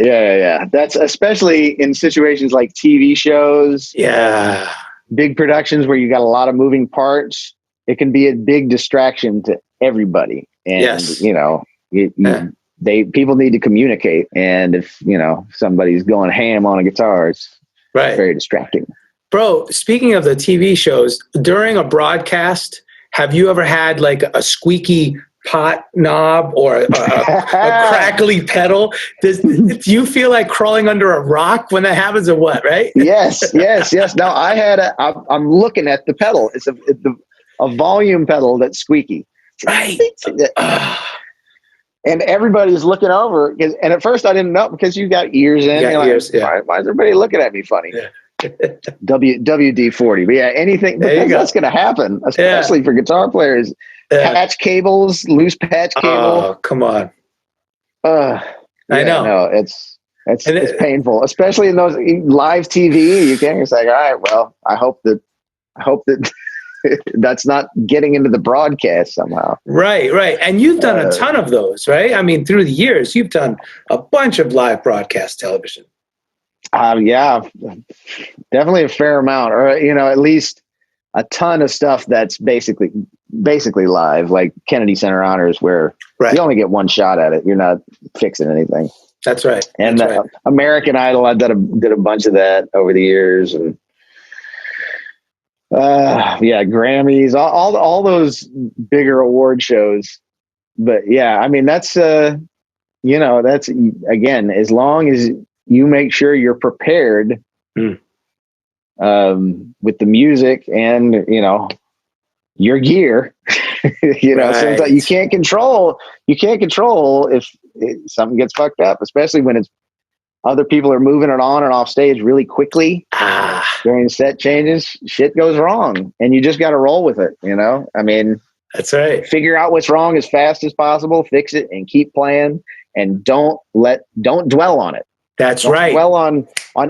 Speaker 3: yeah. That's especially in situations like TV shows.
Speaker 2: Yeah.
Speaker 3: Big productions where you got a lot of moving parts. It can be a big distraction to everybody. And, you know, people need to communicate. And if, you know, somebody's going ham on a guitar, it's very distracting.
Speaker 2: Bro, speaking of the TV shows, during a broadcast, have you ever had like a squeaky pot knob or a crackly pedal? Do you feel like crawling under a rock when that happens, or what, right?
Speaker 3: Yes. No, I'm looking at the pedal. It's a volume pedal that's squeaky.
Speaker 2: Right.
Speaker 3: And everybody's looking over. And at first I didn't know, because you got ears in.
Speaker 2: Why is
Speaker 3: everybody looking at me funny?
Speaker 2: Yeah.
Speaker 3: WD-40. But yeah, anything, because that's going to happen, especially for guitar players. Patch cables, loose patch cable.
Speaker 2: Oh, come on.
Speaker 3: I know. No, it's painful, especially in those live TV. You can't just like, all right, well, I hope that that's not getting into the broadcast somehow. Right.
Speaker 2: And you've done a ton of those, right? I mean, through the years, you've done a bunch of live broadcast television.
Speaker 3: Yeah, definitely a fair amount, or, you know, at least a ton of stuff that's basically live, like Kennedy Center Honors, where you only get one shot at it. You're not fixing anything.
Speaker 2: That's right.
Speaker 3: And American Idol, I did a bunch of that over the years, and Grammys, all those bigger award shows. But yeah, I mean, that's you know, that's, again, as long as you make sure you're prepared with the music and, you know, your gear. You know, sometimes you can't control if something gets fucked up, especially when it's other people are moving it on and off stage really quickly during set changes. Shit goes wrong, and you just got to roll with it. You know, I mean,
Speaker 2: that's right.
Speaker 3: Figure out what's wrong as fast as possible, fix it, and keep playing. And don't dwell on it.
Speaker 2: Don't
Speaker 3: dwell on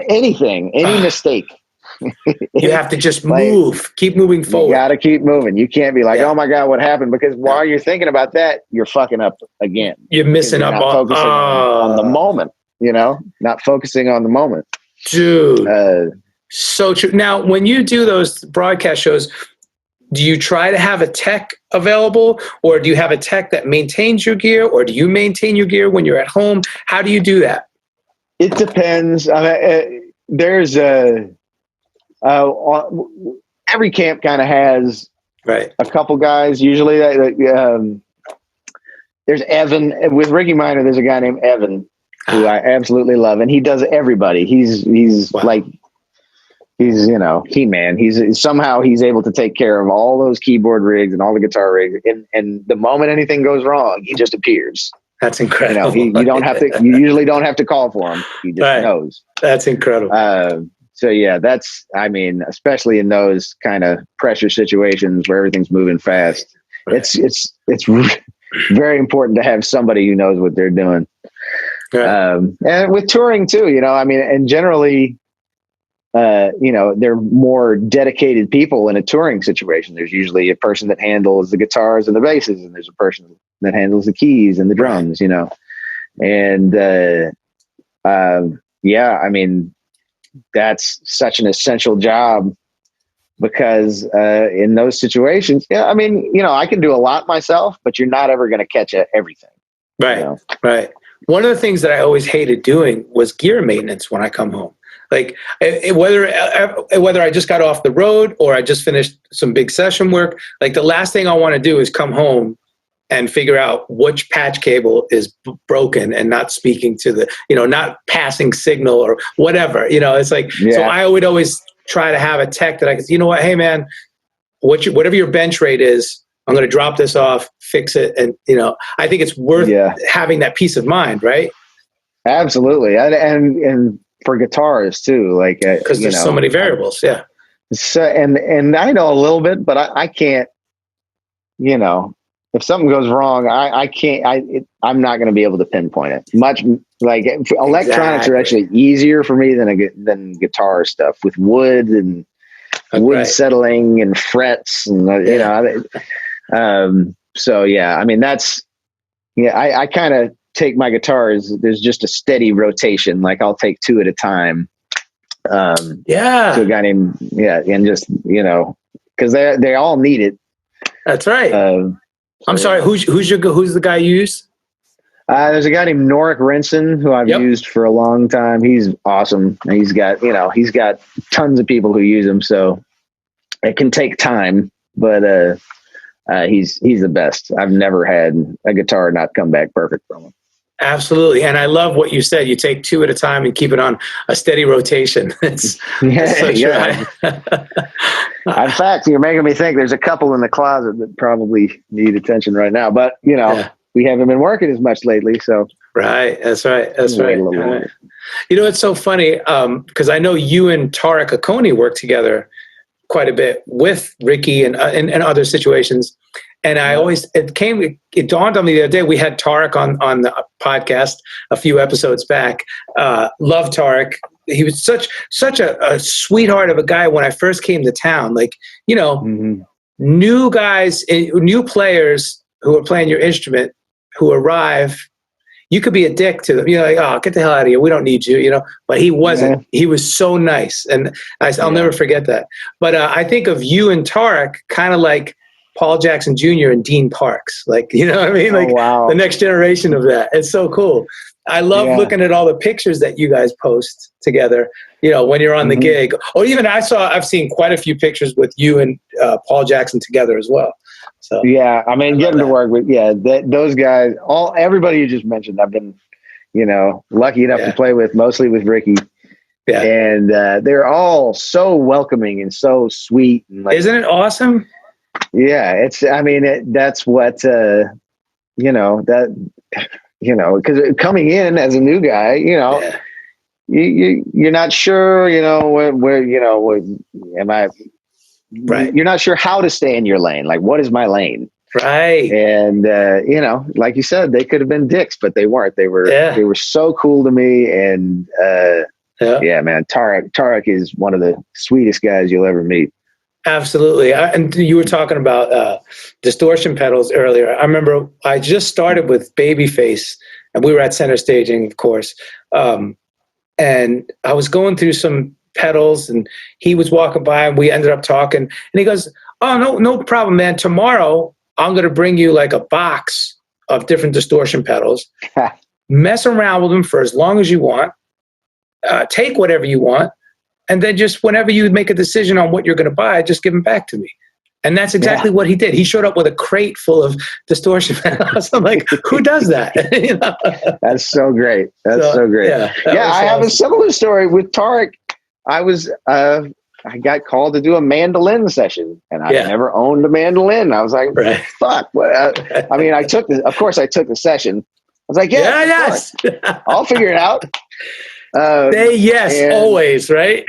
Speaker 3: anything, any mistake.
Speaker 2: You have to just move, keep moving forward.
Speaker 3: You got to keep moving. You can't be like, oh my God, what happened? Because while you're thinking about that, you're fucking up again.
Speaker 2: You're missing up
Speaker 3: on the moment, you know, not focusing on the moment.
Speaker 2: Dude, so true. Now, when you do those broadcast shows, do you try to have a tech available, or do you have a tech that maintains your gear, or do you maintain your gear when you're at home? How do you do that?
Speaker 3: It depends. There's every camp kind of has
Speaker 2: Right.
Speaker 3: a couple guys. Usually, there's Evan with Ricky Minor. There's a guy named Evan who I absolutely love, and he does everybody. He's
Speaker 2: Wow.
Speaker 3: like he's He-Man. He's able to take care of all those keyboard rigs and all the guitar rigs. And the moment anything goes wrong, he just appears.
Speaker 2: That's incredible.
Speaker 3: You don't have to. You usually don't have to call for him. He just knows.
Speaker 2: That's incredible.
Speaker 3: So yeah, especially in those kind of pressure situations where everything's moving fast, it's very important to have somebody who knows what they're doing.
Speaker 2: Right.
Speaker 3: And with touring too, and generally, they're more dedicated people in a touring situation. There's usually a person that handles the guitars and the basses, and there's a person that handles the keys and the drums, and that's such an essential job because in those situations, I can do a lot myself, but you're not ever going to catch everything.
Speaker 2: Right. Right. One of the things that I always hated doing was gear maintenance when I come home. Like whether I just got off the road or I just finished some big session work, like the last thing I want to do is come home and figure out which patch cable is broken and not speaking to the, not passing signal or whatever, it's like, So I would always try to have a tech that I could, hey man, whatever your bench rate is, I'm going to drop this off, fix it. And, I think it's worth having that peace of mind, right?
Speaker 3: Absolutely. And for guitars too, like,
Speaker 2: because there's so many variables. Yeah.
Speaker 3: So, and I know a little bit, but I can't, if something goes wrong, I can't, I'm not going to be able to pinpoint it much. Like electronics are actually easier for me than guitar stuff with wood and wood settling and frets and, so yeah, I kind of take my guitars. There's just a steady rotation. Like I'll take two at a time. To a guy named, and just, cause they all need it.
Speaker 2: That's right. I'm sorry. Who's the guy you use?
Speaker 3: There's a guy named Norik Renson who I've used for a long time. He's awesome. He's got tons of people who use him. So it can take time, but he's the best. I've never had a guitar not come back perfect from him.
Speaker 2: Absolutely. And I love what you said. You take two at a time and keep it on a steady rotation. It's so true.
Speaker 3: In fact, you're making me think there's a couple in the closet that probably need attention right now, but we haven't been working as much lately. So
Speaker 2: right. That's right. That's right. It's so funny. Cause I know you and Tariq Akoni work together quite a bit with Ricky and other situations. And I always, it dawned on me the other day, we had Tariq on the podcast a few episodes back. Love Tariq. He was such a sweetheart of a guy when I first came to town. Like, new guys, new players who are playing your instrument, who arrive, you could be a dick to them. Like, oh, get the hell out of here. We don't need you, but he wasn't. He was so nice. And I'll never forget that. But I think of you and Tariq kind of like Paul Jackson Jr. and Dean Parks. Like, you know what I mean? Like the next generation of that. It's so cool. I love looking at all the pictures that you guys post together, when you're on the gig. Or even I've seen quite a few pictures with you and Paul Jackson together as well. So
Speaker 3: getting to work with, those guys, everybody you just mentioned, I've been, lucky enough to play with, mostly with Ricky. Yeah. And they're all so welcoming and so sweet. And
Speaker 2: isn't it awesome?
Speaker 3: Yeah, that's what, because coming in as a new guy, you're not sure, where am I? Right. You're not sure how to stay in your lane. Like, what is my lane?
Speaker 2: Right.
Speaker 3: And, like you said, they could have been dicks, but they weren't. They were so cool to me. And, man, Tariq is one of the sweetest guys you'll ever meet.
Speaker 2: Absolutely. And you were talking about distortion pedals earlier. I remember I just started with Babyface, and we were at Center Staging, of course. And I was going through some pedals, and he was walking by, and we ended up talking. And he goes, "Oh, no problem, man. Tomorrow I'm going to bring you like a box of different distortion pedals. Mess around with them for as long as you want. Take whatever you want, and then just whenever you make a decision on what you're going to buy, just give them back to me." And that's exactly what he did. He showed up with a crate full of distortion pedals. I'm like, who does that? You know?
Speaker 3: That's so great. That's so great.
Speaker 2: Yeah,
Speaker 3: I have a similar story with Tarek. I got called to do a mandolin session, and I never owned a mandolin. I was like, fuck. I mean, I took the session. I was like, yes. I'll figure it out.
Speaker 2: Say yes, always, right?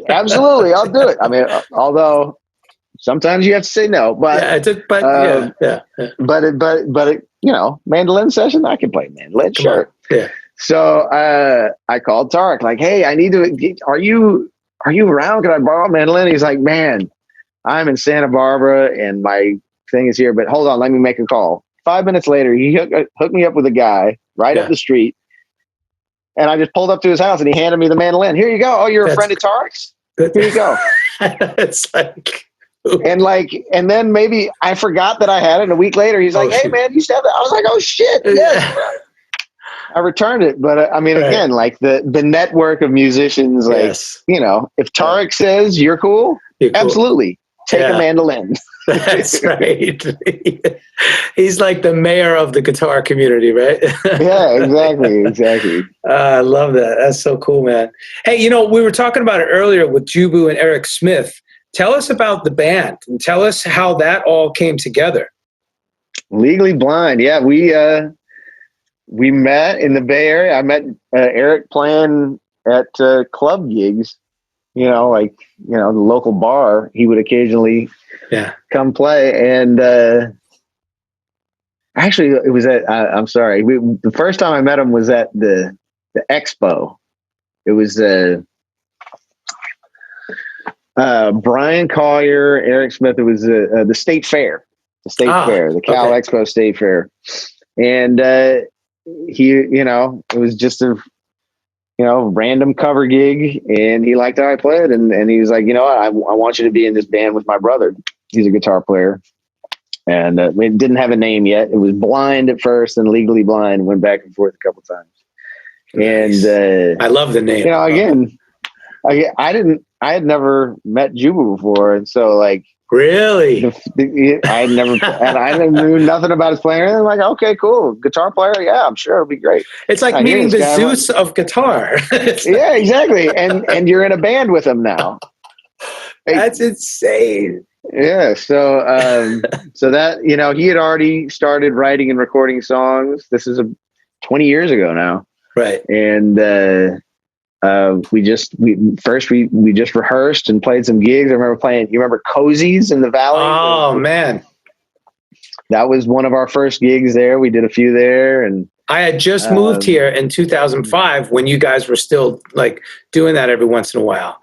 Speaker 3: Absolutely. I'll do it. I mean, although sometimes you have to say no, but you know, mandolin session, I can play mandolin, sure.
Speaker 2: Yeah.
Speaker 3: So I called Tarek, like, hey, I need to. Are you around? Can I borrow a mandolin? He's like, man, I'm in Santa Barbara and my thing is here, but hold on, let me make a call. 5 minutes later, he hooked me up with a guy right up the street, and I just pulled up to his house and he handed me the mandolin. Here you go. Oh, you're a friend of Tarek's? Here you go.
Speaker 2: It's like.
Speaker 3: And then maybe I forgot that I had it. And a week later, he's like, "Hey, man, you still have that?" I was like, "Oh shit, yes." I returned it, but I mean, again, like the network of musicians, like you know, if Tarek says you're cool, absolutely take a mandolin.
Speaker 2: That's right. He's like the mayor of the guitar community, right?
Speaker 3: Yeah, exactly.
Speaker 2: I love that. That's so cool, man. Hey, you know, we were talking about it earlier with Jubu and Eric Smith. Tell us about the band and tell us how that all came together.
Speaker 3: Legally Blind. Yeah, we met in the Bay Area. I met Eric playing at club gigs, you know, like, you know, the local bar. He would occasionally come play. And actually, it was at, I'm sorry, the first time I met him was at the Expo. It was Brian Collier, Eric Smith. It was the State Fair, the Cal Expo State Fair. And he, you know, it was just a, you know, random cover gig, and he liked how I played. And he was like, you know what, I want you to be in this band with my brother. He's a guitar player. And it didn't have a name yet. It was Blind at first and Legally Blind. Went back and forth a couple times.
Speaker 2: Nice. And I love the name.
Speaker 3: You know, again, I had never met Juba before, and so like
Speaker 2: really,
Speaker 3: I knew nothing about his playing. I'm like, okay, cool, guitar player, yeah, I'm sure it'll be great.
Speaker 2: It's like meeting the Zeus of guitar.
Speaker 3: Yeah, exactly, and you're in a band with him now.
Speaker 2: That's insane.
Speaker 3: Yeah, so that, you know, he had already started writing and recording songs. This is 20 years ago now,
Speaker 2: right?
Speaker 3: And we just rehearsed and played some gigs. I remember playing, you remember Cozy's in the Valley?
Speaker 2: Oh man.
Speaker 3: That was one of our first gigs there. We did a few there, and
Speaker 2: I had just moved here in 2005 when you guys were still like doing that every once in a while.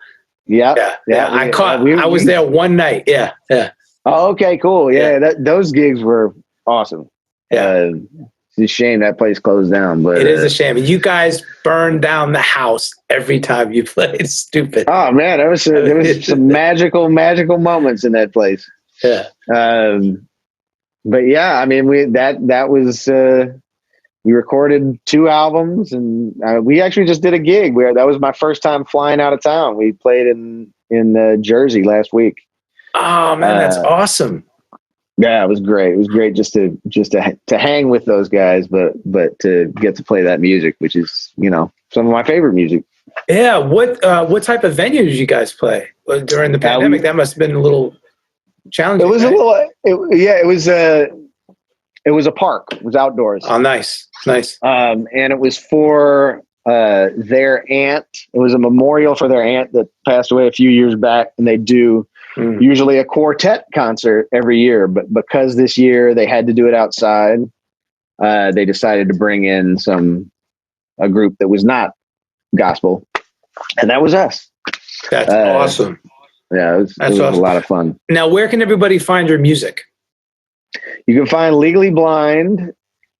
Speaker 2: Yeah. I was there one night. Yeah.
Speaker 3: Oh, okay, cool. Yeah. Those gigs were awesome.
Speaker 2: Yeah.
Speaker 3: It's a shame that place closed down, but
Speaker 2: it is a shame. You guys burned down the house every time you played. It's stupid.
Speaker 3: Oh man, there was some magical moments in that place.
Speaker 2: Yeah.
Speaker 3: But yeah, I mean, we recorded 2 albums, and we actually just did a gig where that was my first time flying out of town. We played in Jersey last week.
Speaker 2: Oh man, that's awesome.
Speaker 3: Yeah, it was great. It was great just to hang with those guys, but to get to play that music, which is, you know, some of my favorite music.
Speaker 2: Yeah. What type of venues did you guys play during the pandemic? That must have been a little challenging.
Speaker 3: It was it was a park. It was outdoors.
Speaker 2: Oh, nice.
Speaker 3: And it was for their aunt. It was a memorial for their aunt that passed away a few years back, and they do usually a quartet concert every year, but because this year they had to do it outside, they decided to bring in a group that was not gospel, and that was us.
Speaker 2: That's awesome.
Speaker 3: Yeah, it was awesome. A lot of fun.
Speaker 2: Now, where can everybody find your music?
Speaker 3: You can find Legally Blind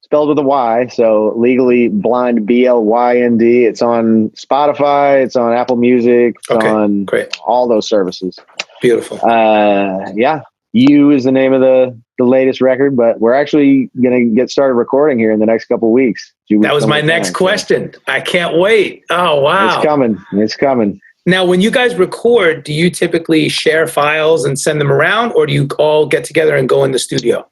Speaker 3: spelled with a Y. So Legally Blind, BLYND. It's on Spotify. It's on Apple Music. It's on all those services.
Speaker 2: Beautiful.
Speaker 3: Yeah. You is the name of the latest record, but we're actually going to get started recording here in the next couple of weeks.
Speaker 2: That was my next question. I can't wait. Oh, wow.
Speaker 3: It's coming.
Speaker 2: Now, when you guys record, do you typically share files and send them around, or do you all get together and go in the studio?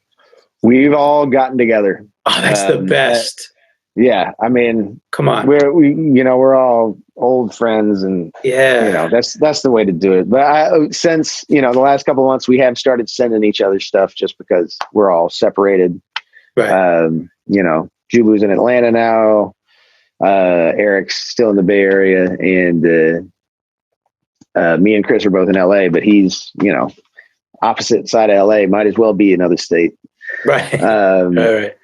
Speaker 3: We've all gotten together.
Speaker 2: Oh, that's the best.
Speaker 3: Yeah. I mean,
Speaker 2: come on.
Speaker 3: We're all old friends, and that's the way to do it. But since, the last couple of months, we have started sending each other stuff just because we're all separated.
Speaker 2: Right.
Speaker 3: Jubu's in Atlanta now. Eric's still in the Bay Area, and me and Chris are both in LA, but he's, opposite side of LA, might as well be another state.
Speaker 2: Right.
Speaker 3: All
Speaker 2: right.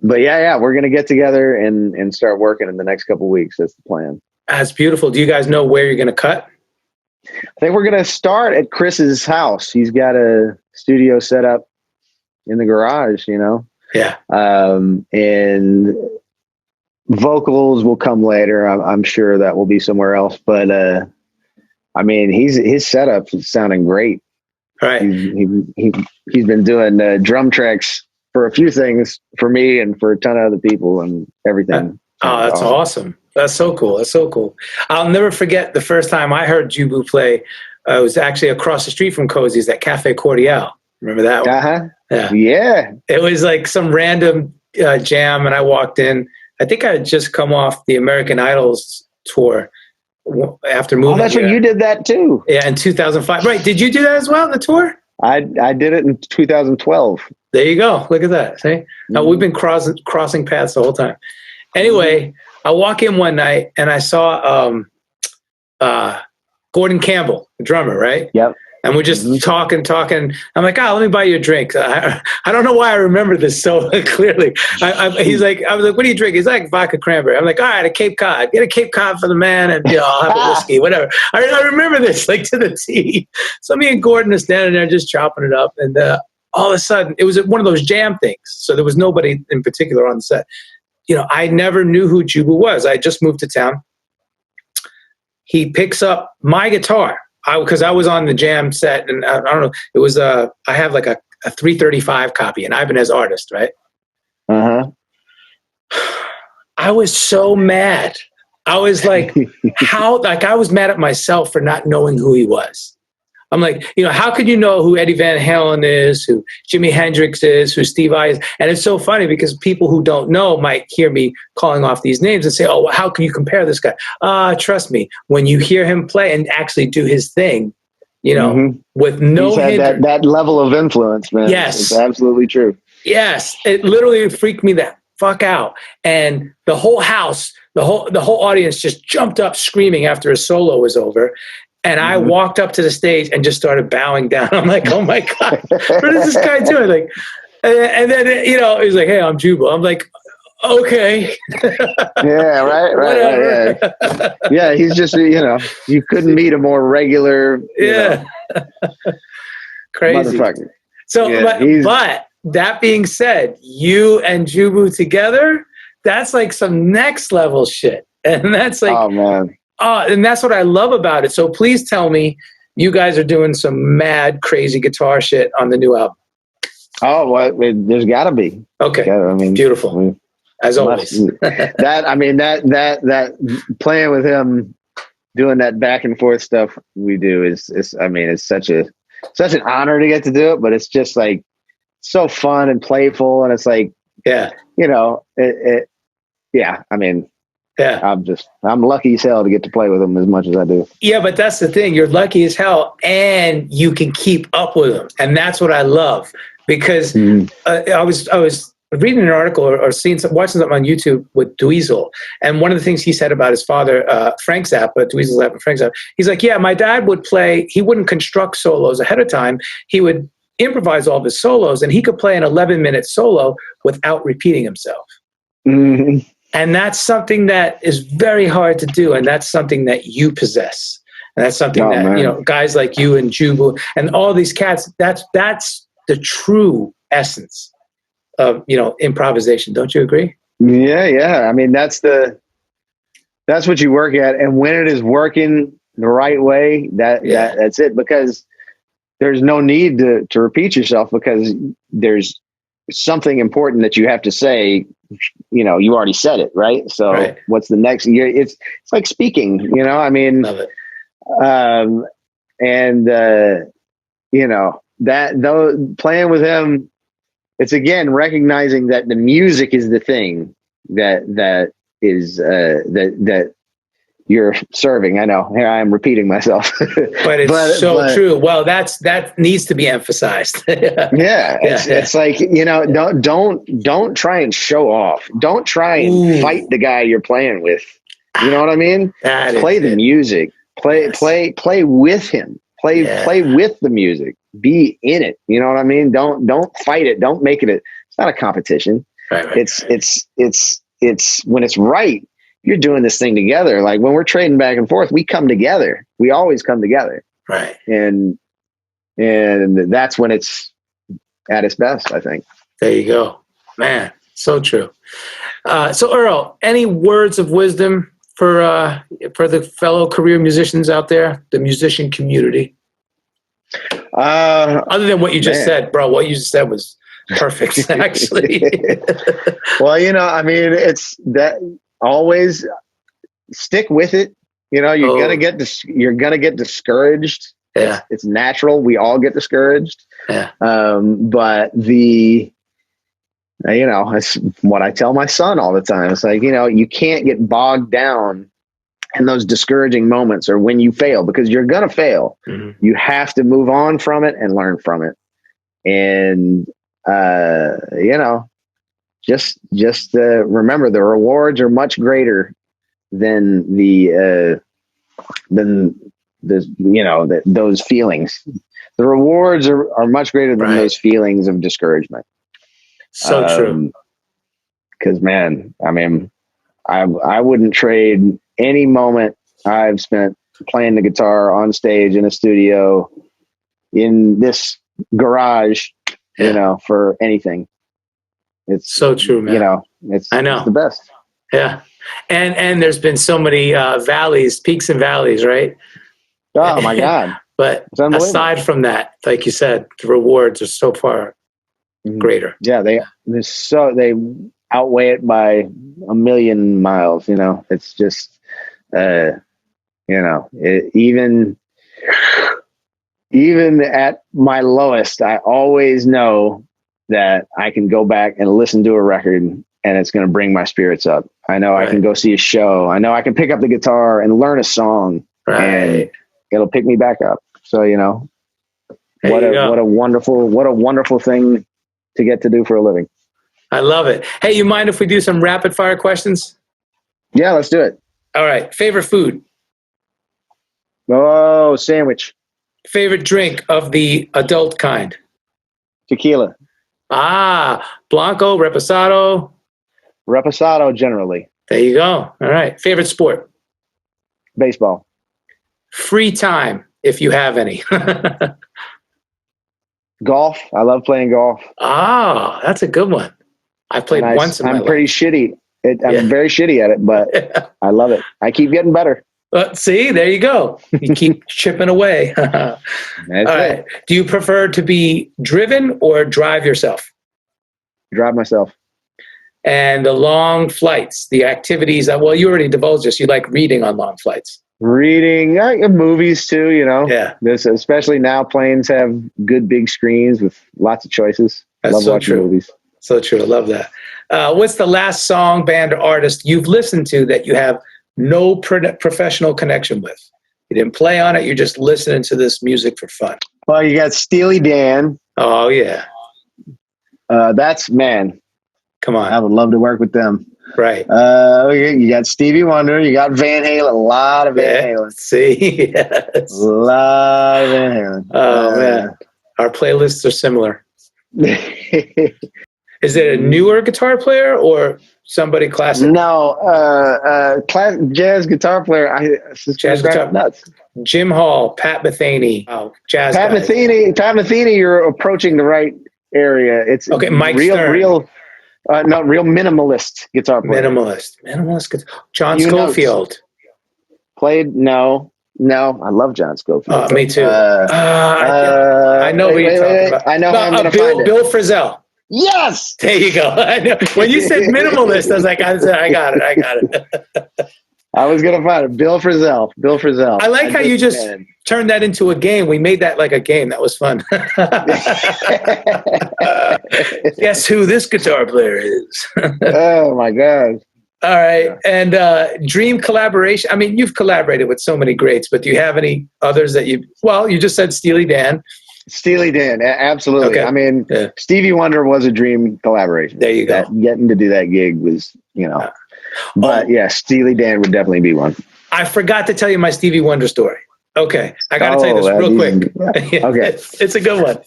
Speaker 3: But yeah, we're going to get together and start working in the next couple of weeks. That's the plan.
Speaker 2: That's beautiful. Do you guys know where you're going to cut?
Speaker 3: I think we're going to start at Chris's house. He's got a studio set up in the garage,
Speaker 2: Yeah.
Speaker 3: And vocals will come later. I'm sure that will be somewhere else, but, his setup is sounding great.
Speaker 2: Right.
Speaker 3: He's been doing drum tracks for a few things for me and for a ton of other people and everything.
Speaker 2: That's awesome. That's so cool. I'll never forget the first time I heard Jubu play. It was actually across the street from Cozy's at Cafe Cordial. Remember that one?
Speaker 3: Uh-huh. Yeah.
Speaker 2: It was like some random jam, and I walked in. I think I had just come off the American Idol's tour after moving.
Speaker 3: Oh, that's when you did that too.
Speaker 2: Yeah, in 2005. Right. Did you do that as well, the tour?
Speaker 3: I did it in 2012.
Speaker 2: There you go. Look at that. See?
Speaker 3: Mm-hmm.
Speaker 2: We've been crossing paths the whole time. Anyway, I walk in one night and I saw Gordon Campbell, the drummer, right?
Speaker 3: Yep.
Speaker 2: And we're just talking. I'm like, let me buy you a drink. I don't know why I remember this so clearly. I was like, what do you drink? He's like, vodka cranberry. I'm like, all right, a Cape Cod. Get a Cape Cod for the man, and I'll have a whiskey, whatever. I remember this like to the T. So me and Gordon are standing there just chopping it up, and all of a sudden, it was one of those jam things. So there was nobody in particular on the set. I never knew who Jubu was. I just moved to town. He picks up my guitar. Because I was on the jam set, and I don't know, it was I have like a 335 copy, and Ibanez Artist, right?
Speaker 3: Uh-huh.
Speaker 2: I was so mad. I was like, I was mad at myself for not knowing who he was. I'm like, how could you know who Eddie Van Halen is, who Jimi Hendrix is, who Steve Vai is? And it's so funny because people who don't know might hear me calling off these names and say, oh, well, how can you compare this guy? Trust me, when you hear him play and actually do his thing, with no hindrance.
Speaker 3: That level of influence, man.
Speaker 2: Yes.
Speaker 3: It's absolutely true.
Speaker 2: Yes. It literally freaked me the fuck out. And the whole house, the whole audience just jumped up screaming after his solo was over. And I walked up to the stage and just started bowing down. I'm like, oh my God, what is this guy doing? Like, and then, he's like, hey, I'm Jubu. I'm like, okay.
Speaker 3: Yeah, right. Yeah, he's just, you couldn't meet a more regular,
Speaker 2: crazy
Speaker 3: motherfucker.
Speaker 2: So, but that being said, you and Jubu together, that's like some next level shit. And that's like,
Speaker 3: oh man.
Speaker 2: And that's what I love about it. So please tell me you guys are doing some mad, crazy guitar shit on the new album.
Speaker 3: Oh, well, there's got to be.
Speaker 2: Okay. Beautiful. As always. that playing with him, doing that back and forth stuff we do is it's such an honor to get to do it, but it's just like so fun and playful. And it's like, yeah.
Speaker 3: I'm lucky as hell to get to play with them as much as I do.
Speaker 2: Yeah, but that's the thing. You're lucky as hell, and you can keep up with them, and that's what I love. Because I was reading an article or watching something on YouTube with Dweezil, and one of the things he said about his father, Frank Zappa, Dweezil Zappa, Frank Zappa, he's like, yeah, my dad would play. He wouldn't construct solos ahead of time. He would improvise all of his solos, and he could play an 11-minute solo without repeating himself.
Speaker 3: Mm-hmm.
Speaker 2: And that's something that is very hard to do. And that's something that you possess. And that's something guys like you and Jubu and all these cats, that's the true essence improvisation. Don't you agree?
Speaker 3: Yeah. I mean, that's what you work at. And when it is working the right way, that's it, because there's no need to repeat yourself, because there's something important that you have to say. You already said it, right? So what's the next year? It's like speaking, I mean,
Speaker 2: love it.
Speaker 3: That though, playing with him, it's again recognizing that the music is the thing that you're serving. I know here I am repeating myself,
Speaker 2: but it's true. Well, that needs to be emphasized.
Speaker 3: It's like, don't try and show off. Don't try and fight the guy you're playing with. You know what I mean? Play the music. Play with him. Play with the music. Be in it. You know what I mean? Don't fight it. Don't make it. It's not a competition.
Speaker 2: Right.
Speaker 3: It's when it's right. You're doing this thing together. Like when we're trading back and forth, we come together. We always come together.
Speaker 2: Right.
Speaker 3: And that's when it's at its best, I think.
Speaker 2: There you go, man. So true. So Earl, any words of wisdom for the fellow career musicians out there, the musician community? Other than what you just said, bro, what you just said was perfect, actually.
Speaker 3: Well, I mean, it's that always stick with it. You're gonna get discouraged.
Speaker 2: Yeah,
Speaker 3: it's natural. We all get discouraged.
Speaker 2: Yeah.
Speaker 3: But it's what I tell my son all the time. It's like, you can't get bogged down in those discouraging moments or when you fail, because you're going to fail.
Speaker 2: Mm-hmm.
Speaker 3: You have to move on from it and learn from it. And, just remember the rewards are much greater than those feelings. The rewards are much greater than those feelings of discouragement.
Speaker 2: So true.
Speaker 3: Because, man, I mean, I wouldn't trade any moment I've spent playing the guitar on stage in a studio in this garage, for anything. It's
Speaker 2: so true, man.
Speaker 3: It's the best.
Speaker 2: Yeah. And there's been so many peaks and valleys, right?
Speaker 3: Oh my God.
Speaker 2: But aside from that, like you said, the rewards are so far greater.
Speaker 3: Yeah, they outweigh it by a million miles. It's just even at my lowest, I always know that I can go back and listen to a record and it's going to bring my spirits up. I know I can go see a show. I know I can pick up the guitar and learn a song and it'll pick me back up. So, what a wonderful thing to get to do for a living.
Speaker 2: I love it. Hey, you mind if we do some rapid fire questions?
Speaker 3: Yeah, let's do it.
Speaker 2: All right. Favorite food?
Speaker 3: Oh, sandwich.
Speaker 2: Favorite drink of the adult kind?
Speaker 3: Tequila.
Speaker 2: Blanco, Reposado?
Speaker 3: Reposado generally.
Speaker 2: There you go. All right. Favorite sport?
Speaker 3: Baseball.
Speaker 2: Free time, if you have any.
Speaker 3: Golf. I love playing golf.
Speaker 2: That's a good one. I played once in my life.
Speaker 3: I'm pretty shitty. I'm very shitty at it, but I love it. I keep getting better.
Speaker 2: See, there you go. You keep chipping away. All right. Do you prefer to be driven or drive yourself?
Speaker 3: Drive myself.
Speaker 2: And the long flights, the activities, well, you already divulged this. You like reading on long flights.
Speaker 3: Reading, movies too,
Speaker 2: Yeah.
Speaker 3: Especially now, planes have good big screens with lots of choices.
Speaker 2: That's
Speaker 3: love
Speaker 2: so
Speaker 3: watching
Speaker 2: true.
Speaker 3: movies.
Speaker 2: So true. I love that. What's the last song, band, or artist you've listened to that you have no professional connection with? You didn't play on it. You're just listening to this music for fun.
Speaker 3: Well, you got Steely Dan.
Speaker 2: Oh, yeah.
Speaker 3: Come on. I would love to work with them.
Speaker 2: Right.
Speaker 3: You got Stevie Wonder. You got Van Halen. A lot of Van Halen.
Speaker 2: See? Yes.
Speaker 3: A lot of Van Halen.
Speaker 2: Oh, man. Our playlists are similar. Is it a newer guitar player or somebody classic?
Speaker 3: No, jazz guitar player.
Speaker 2: Jazz guitar
Speaker 3: nuts.
Speaker 2: Jim Hall, Pat Metheny, jazz.
Speaker 3: Pat Metheny. You're approaching the right area. It's
Speaker 2: Okay, Mike
Speaker 3: real,
Speaker 2: Stern.
Speaker 3: real minimalist guitar player.
Speaker 2: Minimalist guitar. John
Speaker 3: Few
Speaker 2: Scofield.
Speaker 3: notes. Played no. I love John Scofield.
Speaker 2: Me too. I know who you're talking about.
Speaker 3: I know how I'm going to find it.
Speaker 2: Bill Frisell.
Speaker 3: Yes.
Speaker 2: There you go. I know. When you said minimalist, I was like, I got it.
Speaker 3: I was going to find it. Bill Frisell.
Speaker 2: I like how you just turned that into a game. We made that like a game. That was fun. Guess who this guitar player is?
Speaker 3: Oh, my God.
Speaker 2: All right. And dream collaboration. I mean, you've collaborated with so many greats, but do you have any others that you just said Steely Dan.
Speaker 3: Steely Dan, absolutely.
Speaker 2: Okay.
Speaker 3: I mean, Stevie Wonder was a dream collaboration.
Speaker 2: There you go.
Speaker 3: Getting to do that gig was, but yeah, Steely Dan would definitely be one.
Speaker 2: I forgot to tell you my Stevie Wonder story. Okay. I got to tell you this real quick.
Speaker 3: Yeah. Okay.
Speaker 2: It's a good one.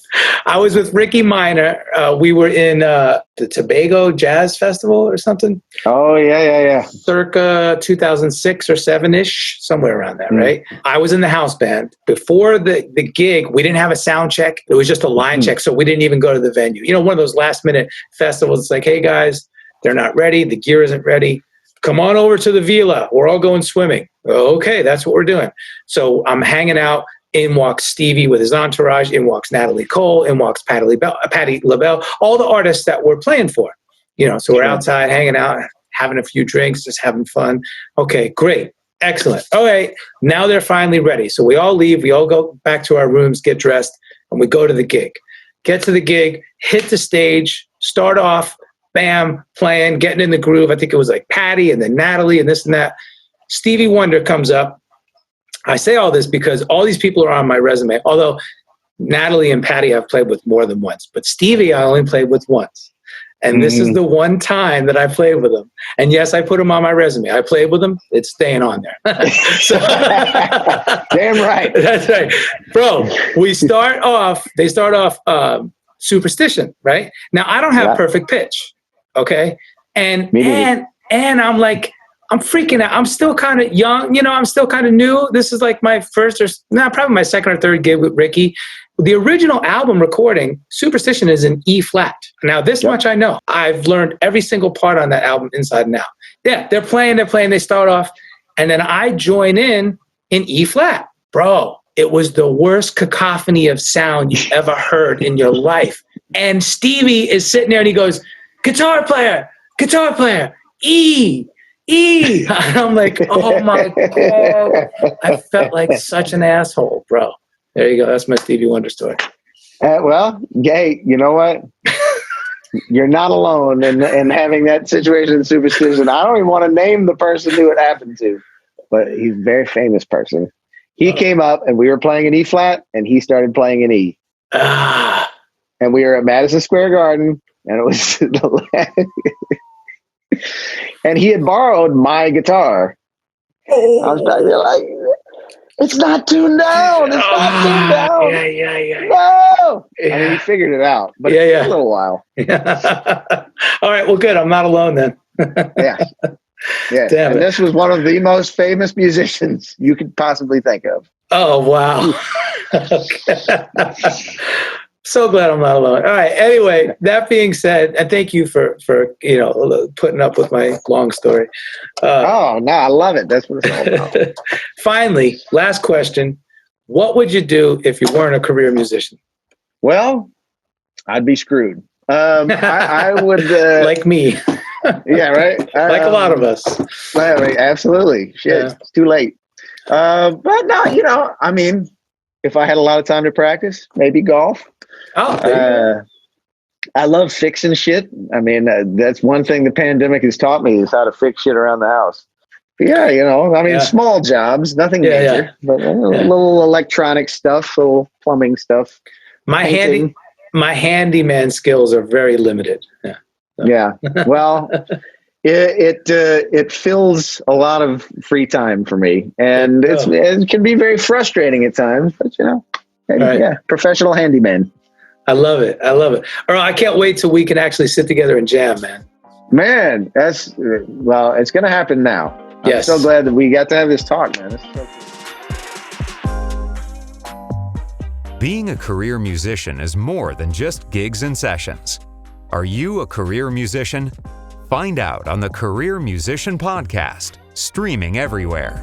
Speaker 2: I was with Ricky Minor. We were in the Tobago Jazz Festival or something.
Speaker 3: Oh, yeah.
Speaker 2: Circa 2006 or 7-ish, somewhere around there, right? I was in the house band. Before the gig, we didn't have a sound check. It was just a line check, so we didn't even go to the venue. One of those last-minute festivals. It's like, hey, guys, they're not ready. The gear isn't ready. Come on over to the Vila. We're all going swimming. Okay, that's what we're doing. So I'm hanging out. In walks Stevie with his entourage. In walks Natalie Cole. In walks Patti LaBelle. All the artists that we're playing for. So we're outside hanging out, having a few drinks, just having fun. Okay, great. Excellent. All right, now they're finally ready. So we all leave. We all go back to our rooms, get dressed, and we go to the gig. Get to the gig, hit the stage, start off, bam, playing, getting in the groove. I think it was like Patty and then Natalie and this and that. Stevie Wonder comes up. I say all this because all these people are on my resume, although Natalie and Patty I've played with more than once. But Stevie I only played with once. And this is the one time that I played with him. And yes, I put him on my resume. I played with him. It's staying on there.
Speaker 3: Damn right.
Speaker 2: That's right. Bro, they start off Superstition, right? Now, I don't have perfect pitch, okay? And I'm like, I'm freaking out. I'm still kind of young. I'm still kind of new. This is like my probably my second or third gig with Ricky. The original album recording, Superstition, is in E flat. Now, this much I know. I've learned every single part on that album inside and out. Yeah, they're playing, they start off, and then I join in E flat. Bro, it was the worst cacophony of sound you've ever heard in your life. And Stevie is sitting there and he goes, guitar player, E. And I'm like, oh my God. I felt like such an asshole, bro. There you go. That's my Stevie Wonder story.
Speaker 3: Well, hey, you know what? You're not alone in having that situation in Superstition. I don't even want to name the person who it happened to, but he's a very famous person. He came up and we were playing an E flat and he started playing an E. And we were at Madison Square Garden and it was and he had borrowed my guitar. I was back there like, it's not tuned down. It's not tuned down.
Speaker 2: Yeah.
Speaker 3: No.
Speaker 2: Yeah.
Speaker 3: I mean, he figured it out, but it took a little while.
Speaker 2: All right. Well, good. I'm not alone then.
Speaker 3: Yeah.
Speaker 2: Damn
Speaker 3: and
Speaker 2: it.
Speaker 3: this was one of the most famous musicians you could possibly think of.
Speaker 2: Oh, wow. So glad I'm not alone. All right. Anyway, that being said, and thank you for putting up with my long story.
Speaker 3: No, I love it. That's what it's all about.
Speaker 2: Finally, last question. What would you do if you weren't a career musician?
Speaker 3: Well, I'd be screwed. I would...
Speaker 2: like me.
Speaker 3: Yeah, right?
Speaker 2: Like a lot of us.
Speaker 3: Absolutely. Shit, It's too late. But no, I mean, if I had a lot of time to practice, maybe golf. I love fixing shit. I mean, that's one thing the pandemic has taught me is how to fix shit around the house. But yeah, small jobs, nothing major, but little electronic stuff, little plumbing stuff.
Speaker 2: My handyman skills are very limited.
Speaker 3: Yeah. Well, it fills a lot of free time for me, and it can be very frustrating at times. But professional handyman.
Speaker 2: I love it. Earl, I can't wait till we can actually sit together and jam, man.
Speaker 3: Man, it's going to happen now.
Speaker 2: Yes.
Speaker 3: I'm so glad that we got to have this talk, man. This is so cool.
Speaker 1: Being a career musician is more than just gigs and sessions. Are you a career musician? Find out on the Career Musician Podcast, streaming everywhere.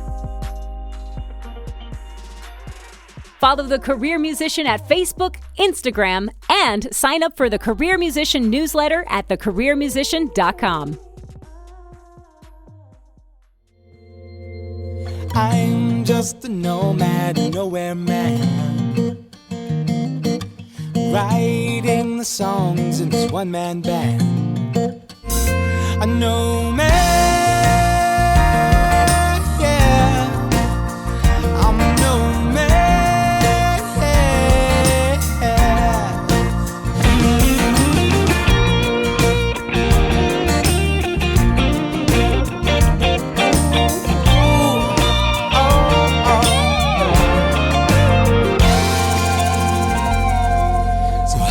Speaker 4: Follow the Career Musician at Facebook, Instagram, and sign up for the Career Musician newsletter at thecareermusician.com.
Speaker 2: I'm just a nomad, nowhere man, writing the songs in this one-man band. A nomad, yeah, I'm a nomad.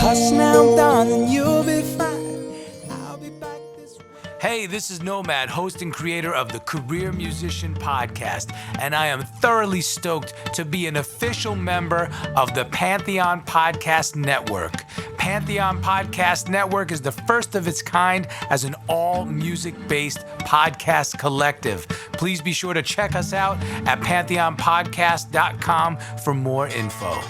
Speaker 2: Hush now, darling, you'll be fine. I'll be back this way. Hey, this is Nomad, host and creator of the Career Musician Podcast, and I am thoroughly stoked to be an official member of the Pantheon Podcast Network. Pantheon Podcast Network is the first of its kind as an all-music-based podcast collective. Please be sure to check us out at pantheonpodcast.com for more info.